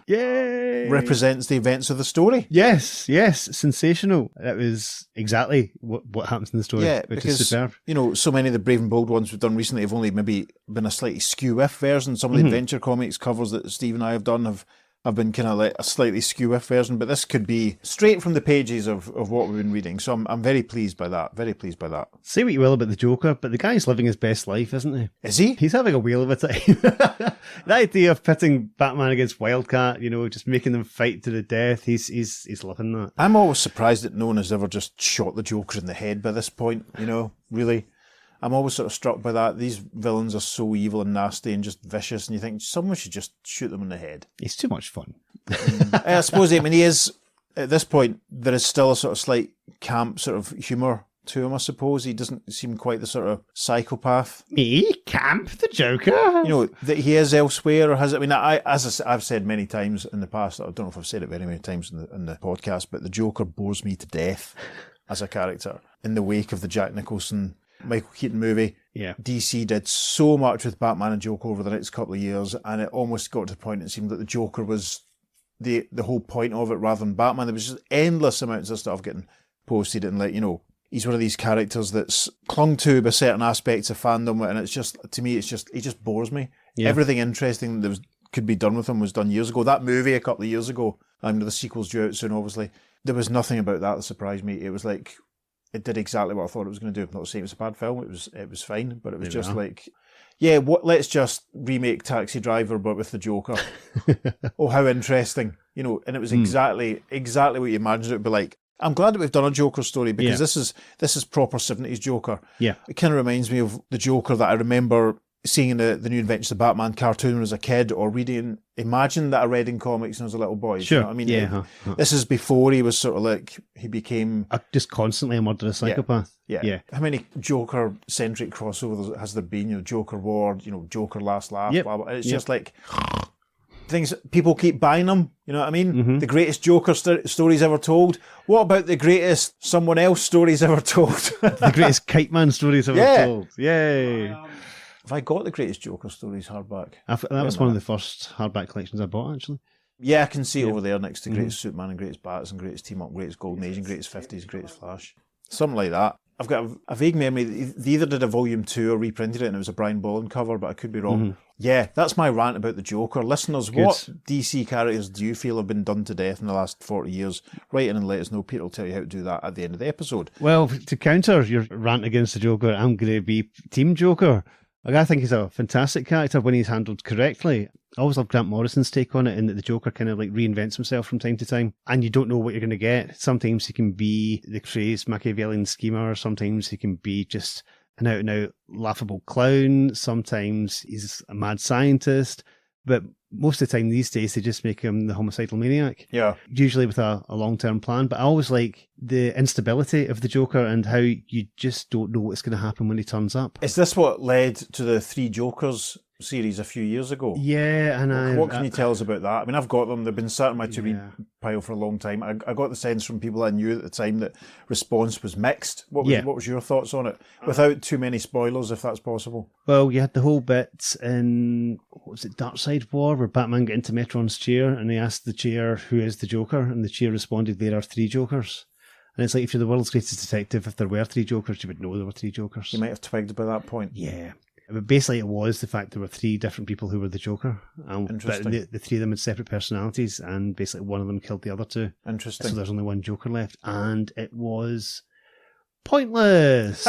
represents the events of the story. Yes, sensational. That was exactly what happens in the story, which is superb. So many of the Brave and Bold ones we've done recently have only maybe been a slightly skew-if version. Some of the Adventure Comics covers that Steve and I have done have been kind of like a slightly skew-if version, but this could be straight from the pages of what we've been reading. So I'm very pleased by that. Very pleased by that. Say what you will about the Joker, but the guy's living his best life, isn't he? Is he? He's having a whale of a time. The idea of pitting Batman against Wildcat, just making them fight to the death, he's loving that. I'm always surprised that no one has ever just shot the Joker in the head by this point, really. I'm always sort of struck by that. These villains are so evil and nasty and just vicious, and you think someone should just shoot them in the head. It's too much fun. I suppose, he is, at this point, there is still a sort of slight camp sort of humour to him, I suppose. He doesn't seem quite the sort of psychopath. Me? Camp the Joker? That he is elsewhere, or has it? I mean, I've said many times in the past, I don't know if I've said it very many times in the podcast, but the Joker bores me to death as a character. In the wake of the Jack Nicholson Michael Keaton movie, DC did so much with Batman and Joker over the next couple of years, and it almost got to the point it seemed that the Joker was the whole point of it rather than Batman. There was just endless amounts of stuff getting posted, and he's one of these characters that's clung to by certain aspects of fandom, and it's just, to me, he just bores me. Yeah. Everything interesting that could be done with him was done years ago. That movie a couple of years ago, the sequel's due out soon, obviously. There was nothing about that surprised me. It was like, it did exactly what I thought it was going to do. I'm not saying it was a bad film. It was fine, but it was just like, let's just remake Taxi Driver, but with the Joker. Oh, how interesting. And it was exactly what you imagined it would be like. I'm glad that we've done a Joker story, because this is proper 70s Joker. Yeah. It kind of reminds me of the Joker that I remember seeing the new Adventures of Batman cartoon when I was a kid, or reading Imagine that I read in comics when I was a little boy. Sure. You know what I mean? Yeah. This is before he was sort of like, he became... Just constantly a murderous psychopath. Yeah. How many Joker-centric crossovers has there been? You know, Joker War, you know, Joker Last Laugh, blah, blah. And it's just like... Things, people keep buying them, you know what I mean? Mm-hmm. The greatest Joker stories ever told. What about the greatest someone else stories ever told? The greatest Kite Man stories ever told. Yay. Have I got the greatest Joker stories hardback? That was one of the first hardback collections I bought, actually. Yeah, I can see it over there next to Greatest Superman and Greatest Bats and Greatest Team Up, Greatest Golden Age and Greatest 50s, Greatest Flash. Something like that. I've got a vague memory. They either did a volume 2 or reprinted it and it was a Brian Bolland cover, but I could be wrong. Mm-hmm. Yeah, that's my rant about the Joker. Listeners, what DC characters do you feel have been done to death in the last 40 years? Write in and let us know. Peter will tell you how to do that at the end of the episode. Well, to counter your rant against the Joker, I'm going to be Team Joker. Like, I think he's a fantastic character when he's handled correctly. I always love Grant Morrison's take on it, in that the Joker kind of like reinvents himself from time to time, and you don't know what you're going to get. Sometimes he can be the crazed Machiavellian schemer, sometimes he can be just an out-and-out laughable clown, sometimes he's a mad scientist, but most of the time these days they just make him the homicidal maniac. Yeah. Usually with a long-term plan, but I always like the instability of the Joker and how you just don't know what's going to happen when he turns up. Is this what led to the Three Jokers series a few years ago? Yeah, and what can you tell us about that? I mean, I've got them. They've been sat in my to-read pile for a long time. I got the sense from people I knew at the time that response was mixed. What was your thoughts on it? Without too many spoilers, if that's possible. Well, you had the whole bit in, what was it, Darkseid War, where Batman got into Metron's chair and they asked the chair, who is the Joker? And the chair responded, there are 3 Jokers. And it's like, if you're the world's greatest detective, if there were 3 Jokers, you would know there were 3 Jokers. You might have twigged by that point. Yeah. But basically, it was the fact there were 3 different people who were the Joker. Interesting. But the 3 of them had separate personalities, and basically one of them killed the other 2. Interesting. So there's only one Joker left, and it was pointless.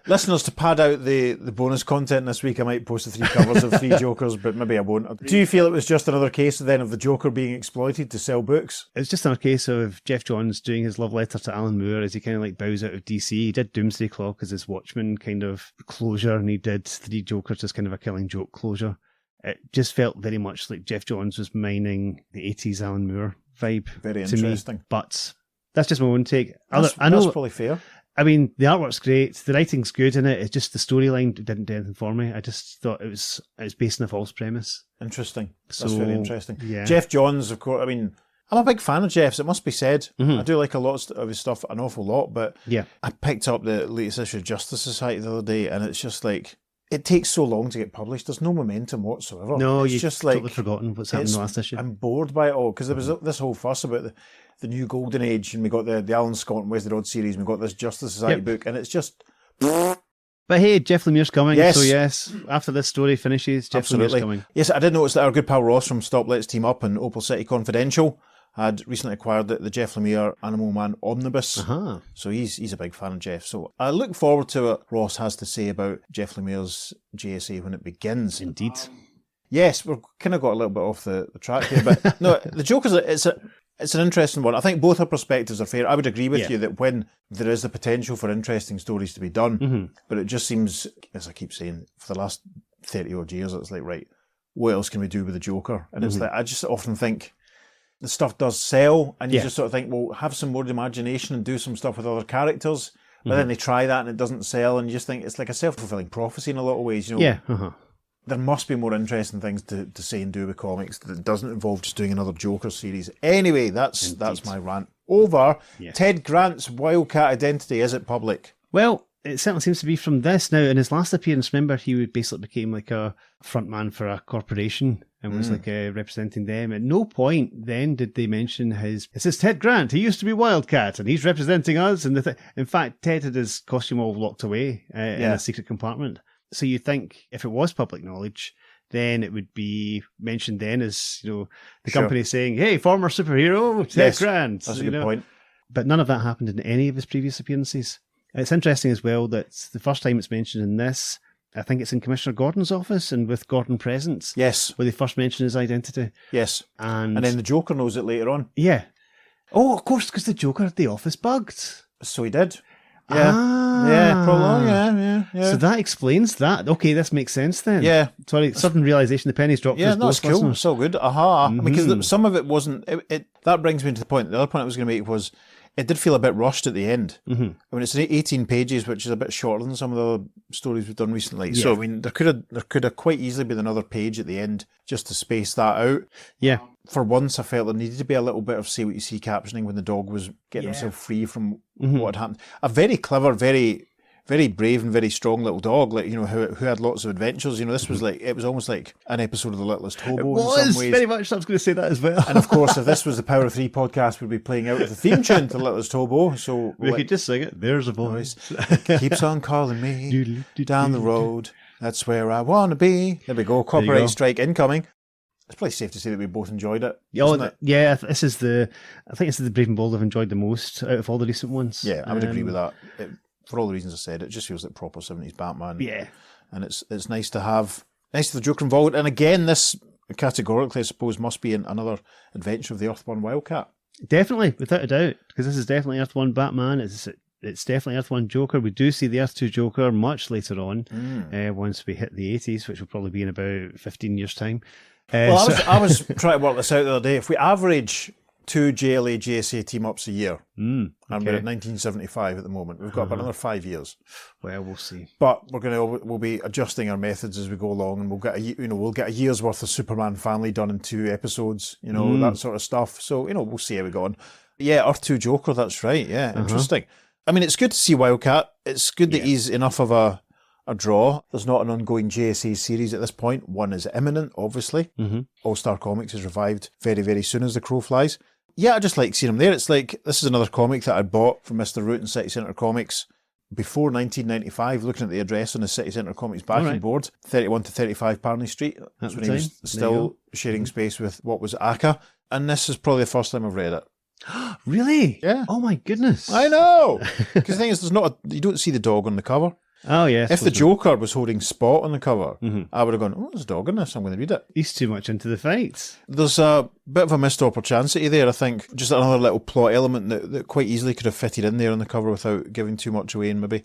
Listeners, to pad out the bonus content this week, I might post the 3 covers of 3 Jokers, but maybe I won't. Do you feel it was just another case then of the Joker being exploited to sell books? It's just another case of Jeff Johns doing his love letter to Alan Moore as he kind of like bows out of DC. He did Doomsday Clock as his Watchmen kind of closure, and he did 3 Jokers as kind of a Killing Joke closure. It just felt very much like Jeff Johns was mining the 80s Alan Moore vibe. Very to interesting. Me. But that's just my own take. I know that's probably fair. I mean, the artwork's great, the writing's good in it. It's just the storyline didn't do anything for me. I just thought it was based on a false premise. Interesting. That's very interesting. Yeah. Jeff Johns, of course. I mean, I'm a big fan of Jeff's. It must be said. Mm-hmm. I do like a lot of his stuff, an awful lot. But yeah, I picked up the latest issue of Justice Society the other day, and it's just like, it takes so long to get published. There's no momentum whatsoever. No, it's you've just totally like forgotten what's happened in the last issue. I'm bored by it all because there was this whole fuss about the new Golden Age, and we got the Alan Scott and Wesley Rodd series, and we got this Justice Society book, and it's just. But hey, Jeff Lemire's coming, yes. So yes, after this story finishes, Jeff Lemire's coming. Yes, I did notice that our good pal Ross from Stop Let's Team Up and Opal City Confidential had recently acquired the Jeff Lemire Animal Man Omnibus. Uh-huh. So he's a big fan of Jeff. So I look forward to what Ross has to say about Jeff Lemire's JSA when it begins. Indeed. Yes, we've kind of got a little bit off the track here, but no, the Joker's it's an interesting one. I think both our perspectives are fair. I would agree with you that when there is the potential for interesting stories to be done, but it just seems, as I keep saying, for the last 30 odd years, it's like, right, what else can we do with the Joker? And it's like, I just often think the stuff does sell, and you just sort of think, well, have some more imagination and do some stuff with other characters. But then they try that and it doesn't sell, and you just think it's like a self-fulfilling prophecy in a lot of ways. You know? Yeah. There must be more interesting things to say and do with comics that doesn't involve just doing another Joker series. Anyway, that's my rant over. Yes. Ted Grant's Wildcat identity, is it public? Well, it certainly seems to be from this. Now, in his last appearance, remember, he basically became like a front man for a corporation and was like representing them. At no point then did they mention it says Ted Grant, he used to be Wildcat and he's representing us. And in fact, Ted had his costume all locked away in a secret compartment. So you think if it was public knowledge, then it would be mentioned then as, the company saying, hey, former superhero, Ted Grant. That's a good point. But none of that happened in any of his previous appearances. It's interesting as well that the first time it's mentioned in this, I think it's in Commissioner Gordon's office and with Gordon present. Yes. Where they first mention his identity. Yes. And then the Joker knows it later on. Yeah. Oh, of course, because the Joker had the office bugged. So he did. Yeah, prolong, yeah. So that explains that. Okay, this makes sense then. Yeah. Sorry, sudden realisation the penny's dropped. Yeah, for that's both cool. listeners. So good. Aha. Because some of it wasn't... that brings me to the point. The other point I was going to make was it did feel a bit rushed at the end. I mean, it's 18 pages, which is a bit shorter than some of the other stories we've done recently. Yeah. So, I mean, there could have quite easily been another page at the end just to space that out. Yeah. For once, I felt there needed to be a little bit of say what you see captioning when the dog was getting himself free from what had happened. A very clever, very... very brave and very strong little dog, like, you know, who had lots of adventures. You know, this was like, it was almost like an episode of The Littlest Hobo in some ways. Very much. I was going to say that as well. And of course, if this was the Power of Three podcast, we'd be playing out the theme tune to The Littlest Hobo. So we could just sing it. There's a voice. Keeps on calling me down the road. That's where I want to be. There we go. Copyright strike incoming. It's probably safe to say that we both enjoyed it. Yeah, this is I think this is the Brave and Bold I've enjoyed the most out of all the recent ones. Yeah, I would agree with that. For all the reasons I said, it just feels like proper 70s Batman. Yeah. And it's nice to have the Joker involved. And again, this categorically, I suppose, must be another adventure of the Earth-One Wildcat. Definitely, without a doubt. Because this is definitely Earth-One Batman. It's definitely Earth-One Joker. We do see the Earth-2 Joker much later on, once we hit the 80s, which will probably be in about 15 years' time. I was trying to work this out the other day. If we average 2 JLA GSA team-ups a year, and we're at 1975 at the moment, we've got about another 5 years. Well, we'll see. But we'll be adjusting our methods as we go along, and we'll get a year's worth of Superman Family done in 2 episodes, that sort of stuff. So, we'll see how we go on. Yeah, Earth 2 Joker, that's right. Yeah, interesting. I mean, it's good to see Wildcat. It's good that he's enough of a draw. There's not an ongoing JSA series at this point. One is imminent, obviously. All-Star Comics is revived very, very soon as the crow flies. Yeah, I just like seeing him there. It's like, this is another comic that I bought from Mr. Root and City Centre Comics before 1995, looking at the address on the City Centre Comics backing board, 31 to 35 Parney Street. That's when he was still sharing space with what was Aka. And this is probably the first time I've read it. Really? Yeah. Oh my goodness. I know! Because the thing is, you don't see the dog on the cover. Oh, yes. If the Joker was holding Spot on the cover, I would have gone, there's a dog in this, I'm going to read it. He's too much into the fights. There's a bit of a missed opportunity there, I think. Just another little plot element that quite easily could have fitted in there on the cover without giving too much away, and maybe.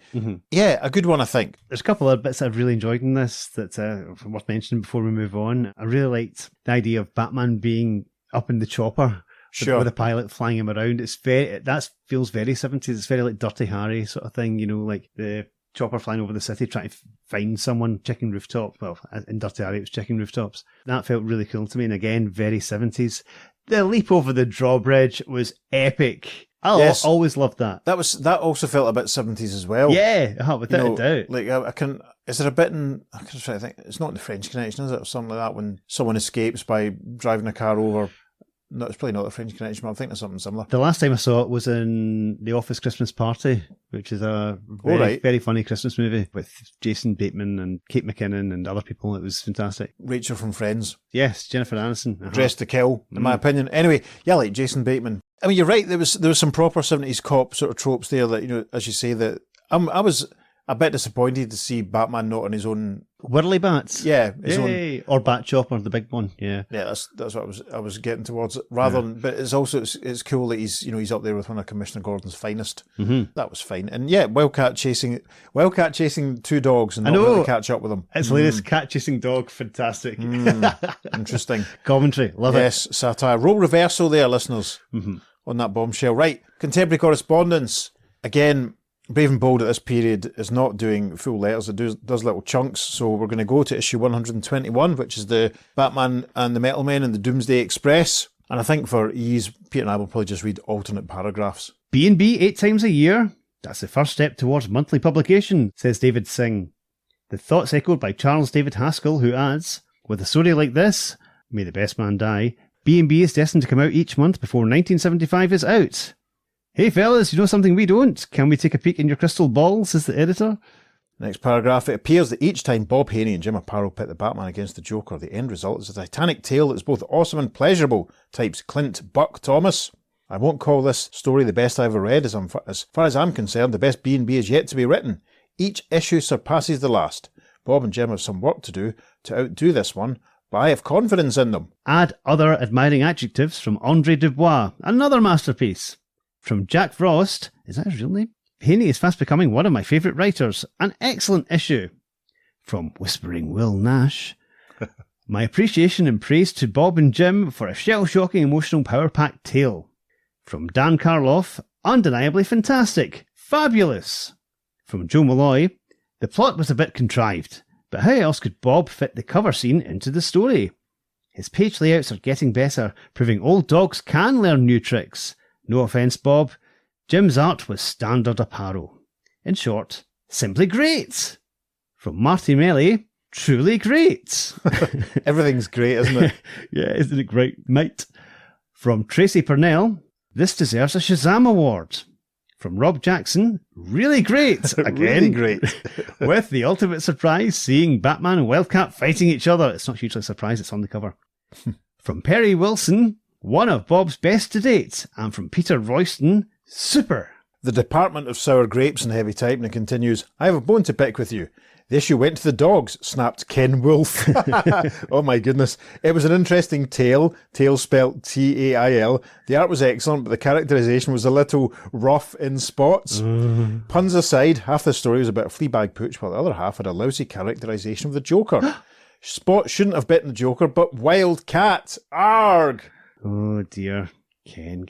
Yeah, a good one, I think. There's a couple of bits I've really enjoyed in this that's worth mentioning before we move on. I really liked the idea of Batman being up in the chopper. Sure. With a pilot flying him around. That feels very 70s. It's very like Dirty Harry sort of thing, like the chopper flying over the city trying to find someone checking rooftops. Well, in Dirty Harry it was checking rooftops. That felt really cool to me, and again, very 70s. The leap over the drawbridge was epic. I always loved that. That also felt a bit 70s as well. Yeah, without a doubt. Like is there a bit in, I can try to think, it's not in the French Connection, is it? Or something like that, when someone escapes by driving a car over. No, it's probably not the French Connection, but I think there's something similar. The last time I saw it was in The Office Christmas Party, which is a very funny Christmas movie with Jason Bateman and Kate McKinnon and other people. It was fantastic. Rachel from Friends. Yes, Jennifer Aniston. Dressed to kill, in my opinion. Anyway, yeah, like Jason Bateman. I mean, you're right, there was some proper 70s cop sort of tropes there that, as you say, that I was a bit disappointed to see Batman not on his own. Whirly bats. Yeah. Or Bat Chopper, the big one. Yeah. Yeah, that's what I was getting towards. But it's also, it's cool that he's up there with one of Commissioner Gordon's finest. That was fine. And yeah, Wildcat chasing 2 dogs and not really catch up with them. It's the latest cat chasing dog. Fantastic. Interesting. Commentary. Love it. Yes, satire. Role reversal there, listeners, on that bombshell. Right. Contemporary correspondence. Again, Brave and Bold at this period is not doing full letters, it does little chunks, so we're going to go to issue 121, which is the Batman and the Metal Men and the Doomsday Express. And I think for ease, Peter and I will probably just read alternate paragraphs. B&B 8 times a year? That's the first step towards monthly publication, says David Singh. The thoughts echoed by Charles David Haskell, who adds, with a story like this, may the best man die, B&B is destined to come out each month before 1975 is out. Hey fellas, you know something we don't? Can we take a peek in your crystal ball, says the editor. Next paragraph, it appears that each time Bob Haney and Jim Aparo pit the Batman against the Joker, the end result is a titanic tale that's both awesome and pleasurable, types Clint Buck Thomas. I won't call this story the best I ever read, as far as I'm concerned, the best B&B is yet to be written. Each issue surpasses the last. Bob and Jim have some work to do to outdo this one, but I have confidence in them. Add other admiring adjectives from Andre Dubois, another masterpiece. From Jack Frost, is that his real name? Haney is fast becoming one of my favourite writers. An excellent issue. From Whispering Will Nash. My appreciation and praise to Bob and Jim for a shell-shocking emotional power-packed tale. From Dan Karloff. Undeniably fantastic. Fabulous. From Joe Malloy. The plot was a bit contrived, but how else could Bob fit the cover scene into the story? His page layouts are getting better, proving old dogs can learn new tricks. No offence, Bob. Jim's art was standard apparel. In short, simply great. From Marty Melly, truly great. Everything's great, isn't it? Yeah, isn't it great, mate? From Tracy Purnell, this deserves a Shazam Award. From Rob Jackson, really great. Again, really great. With the ultimate surprise, seeing Batman and Wildcat fighting each other. It's not hugely a surprise, it's on the cover. From Perry Wilson, one of Bob's best to date. And from Peter Royston, super. The Department of Sour Grapes and Heavy Typing continues, I have a bone to pick with you. The issue went to the dogs, snapped Ken Wolfe. Oh my goodness. It was an interesting tale spelt T-A-I-L. The art was excellent, but the characterisation was a little rough in spots. Puns aside, half the story was about a Fleabag pooch, while the other half had a lousy characterisation of the Joker. Spot shouldn't have bitten the Joker, but Wildcat. Arg! Oh dear. Ken.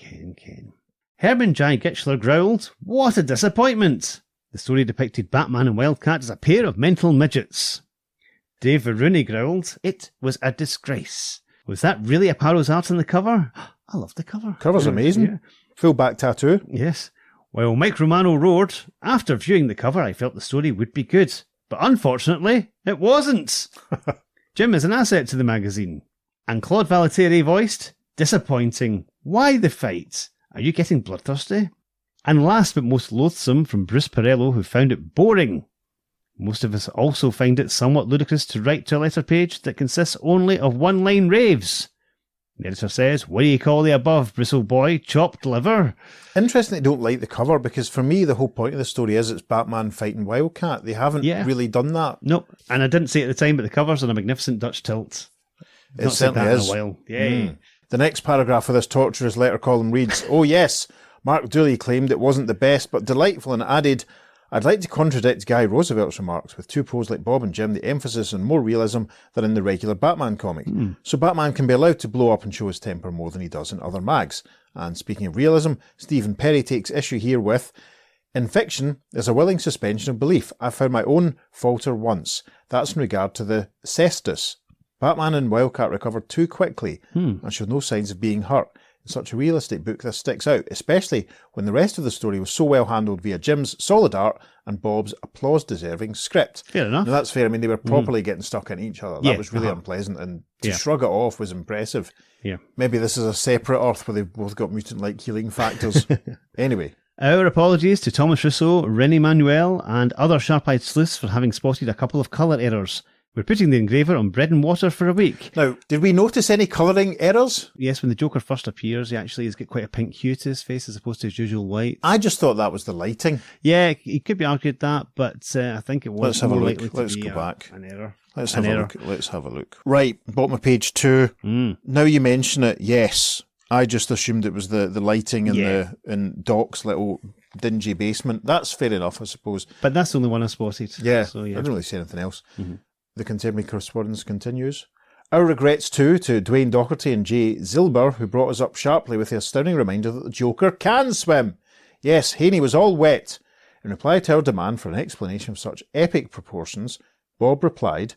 Herman J. Gitchler growled, what a disappointment! The story depicted Batman and Wildcat as a pair of mental midgets. Dave Rooney growled, it was a disgrace. Was that really Apparo's art on the cover? I love the cover. Cover's amazing. Yeah. Full back tattoo. Yes. While Mike Romano roared, after viewing the cover I felt the story would be good. But unfortunately, it wasn't. Jim is an asset to the magazine. And Claude Valatieri voiced, disappointing. Why the fight? Are you getting bloodthirsty? And last but most loathsome from Bruce Perello, who found it boring. Most of us also find it somewhat ludicrous to write to a letter page that consists only of one-line raves. The editor says, what do you call the above, bristle boy? Chopped liver? Interesting they don't like the cover, because for me the whole point of the story is it's Batman fighting Wildcat. They haven't really done that. Nope. And I didn't say it at the time, but the cover's on a magnificent Dutch tilt. It certainly is. In a while. Yay. The next paragraph of this torturous letter column reads, oh yes, Mark Dooley claimed it wasn't the best but delightful and added, I'd like to contradict Guy Roosevelt's remarks with two pros like Bob and Jim, the emphasis on more realism than in the regular Batman comic. So Batman can be allowed to blow up and show his temper more than he does in other mags. And speaking of realism, Stephen Perry takes issue here with, in fiction, there's a willing suspension of belief. I found my own falter once. That's in regard to the cestus. Batman and Wildcat recovered too quickly and showed no signs of being hurt. In such a realistic book, this sticks out, especially when the rest of the story was so well handled via Jim's solid art and Bob's applause-deserving script. Fair enough. Now, that's fair. I mean, they were properly getting stuck in each other. That was really unpleasant, and to shrug it off was impressive. Yeah. Maybe this is a separate Earth where they've both got mutant-like healing factors. Anyway. Our apologies to Thomas Russo, Rennie Manuel, and other sharp-eyed sleuths for having spotted a couple of colour errors. We're putting the engraver on bread and water for a week. Now, did we notice any colouring errors? Yes, when the Joker first appears, he actually has got quite a pink hue to his face as opposed to his usual white. I just thought that was the lighting. Yeah, it could be argued that, but I think it was Let's have a more look. likely to Let's be go back. An error. Let's have a look. Let's have a look. Right, bottom of page 2. Now you mention it, yes. I just assumed it was the lighting in Doc's little dingy basement. That's fair enough, I suppose. But that's the only one I spotted. Yeah, so, I didn't really say anything else. The contemporary correspondence continues. Our regrets too to Dwayne Docherty and Jay Zilber, who brought us up sharply with the astounding reminder that the Joker can swim. Yes, Haney was all wet. In reply to our demand for an explanation of such epic proportions, Bob replied,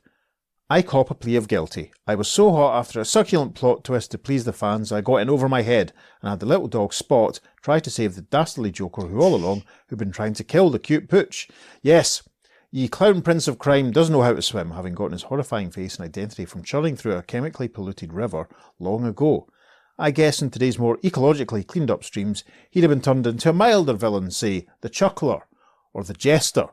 I cop a plea of guilty. I was so hot after a succulent plot twist to please the fans, I got in over my head and had the little dog Spot try to save the dastardly Joker who all along had been trying to kill the cute pooch. Yes, ye clown prince of crime does know how to swim, having gotten his horrifying face and identity from churning through a chemically polluted river long ago. I guess in today's more ecologically cleaned up streams, he'd have been turned into a milder villain, say, the Chuckler or the Jester.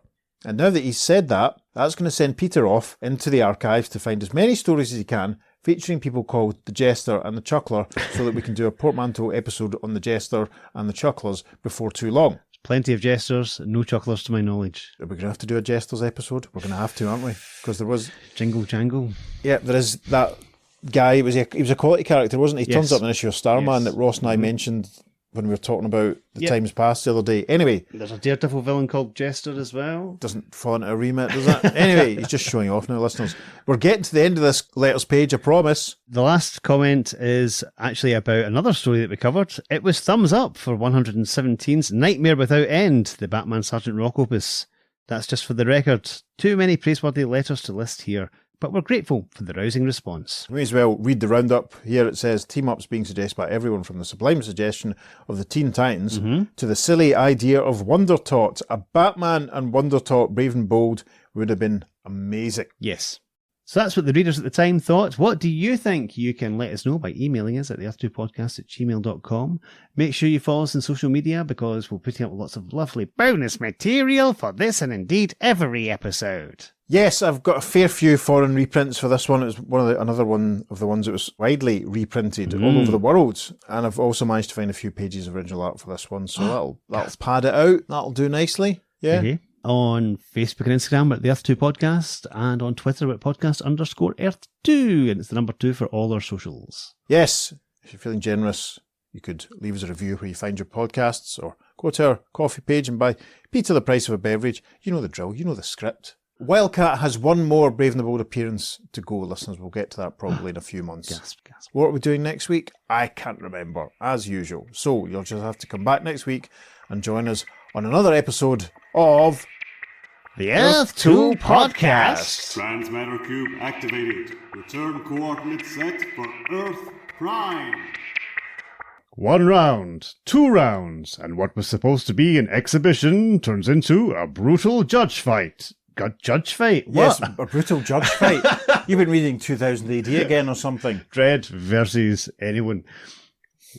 And now that he's said that, that's going to send Peter off into the archives to find as many stories as he can featuring people called the Jester and the Chuckler so that we can do a portmanteau episode on the Jester and the Chucklers before too long. Plenty of jesters, no chucklers to my knowledge. Are we going to have to do a Jesters episode? We're going to have to, aren't we? Because there was... Jingle jangle. Yeah, there is that guy. He was a quality character, wasn't he? He Yes. turns up in an issue of Starman that Ross and I mentioned when we were talking about the times past the other day. Anyway. There's a Daredevil villain called Jester as well. Doesn't fall into a remit, does it? Anyway, he's just showing off now, listeners. We're getting to the end of this letters page, I promise. The last comment is actually about another story that we covered. It was thumbs up for 117's Nightmare Without End, the Batman Sergeant Rock opus. That's just for the record. Too many praiseworthy letters to list here, but we're grateful for the rousing response. We may as well read the roundup. Here it says, team-ups being suggested by everyone from the sublime suggestion of the Teen Titans to the silly idea of Wonder Tot. A Batman and Wonder Tot, brave and bold, would have been amazing. Yes. So that's what the readers at the time thought. What do you think? You can let us know by emailing us at theearth2podcast@gmail.com. Make sure you follow us on social media because we'll put up lots of lovely bonus material for this and indeed every episode. Yes, I've got a fair few foreign reprints for this one. It was another one of the ones that was widely reprinted all over the world. And I've also managed to find a few pages of original art for this one. So that'll pad it out. That'll do nicely. Yeah. Okay. On Facebook and Instagram, we're at the Earth2 Podcast, and on Twitter, we're at podcast_Earth2, and it's the number 2 for all our socials. Yes, if you're feeling generous, you could leave us a review where you find your podcasts, or go to our coffee page and buy Peter the price of a beverage. You know the drill, you know the script. Wildcat has one more Brave and the Bold appearance to go, listeners. We'll get to that probably in a few months. Gasp. What are we doing next week? I can't remember, as usual. So you'll just have to come back next week and join us on another episode of the Earth2 Podcast. Transmatter cube activated. Return coordinates set for Earth Prime. 1 round, 2 rounds, and what was supposed to be an exhibition turns into a brutal judge fight. Judge fight? What? Yes, a brutal judge fight. You've been reading 2000 AD again or something. Dredd versus anyone.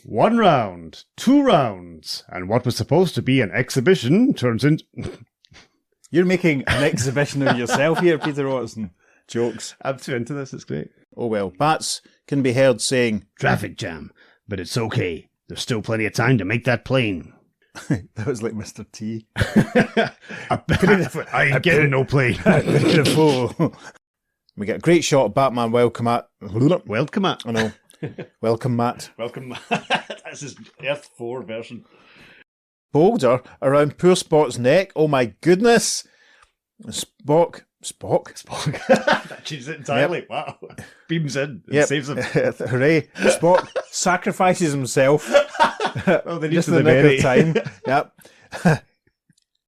1 round, 2 rounds, and what was supposed to be an exhibition turns into... You're making an exhibition of yourself here, Peter Watson. Jokes. I'm too into this, it's great. Oh well. Bats can be heard saying, traffic jam, but it's okay. There's still plenty of time to make that plane. That was like Mr. T. I ain't getting no plane. We get a great shot of Batman welcome at. Welcome at. I know. Welcome, Matt. Welcome, Matt. That's his Earth 4 version. Boulder around poor Spot's neck. Oh my goodness. Spock. That changes it entirely. Yep. Wow. Beams in and saves him. Hooray. Spock sacrifices himself. Well, they need just to in the nick of time. Yep.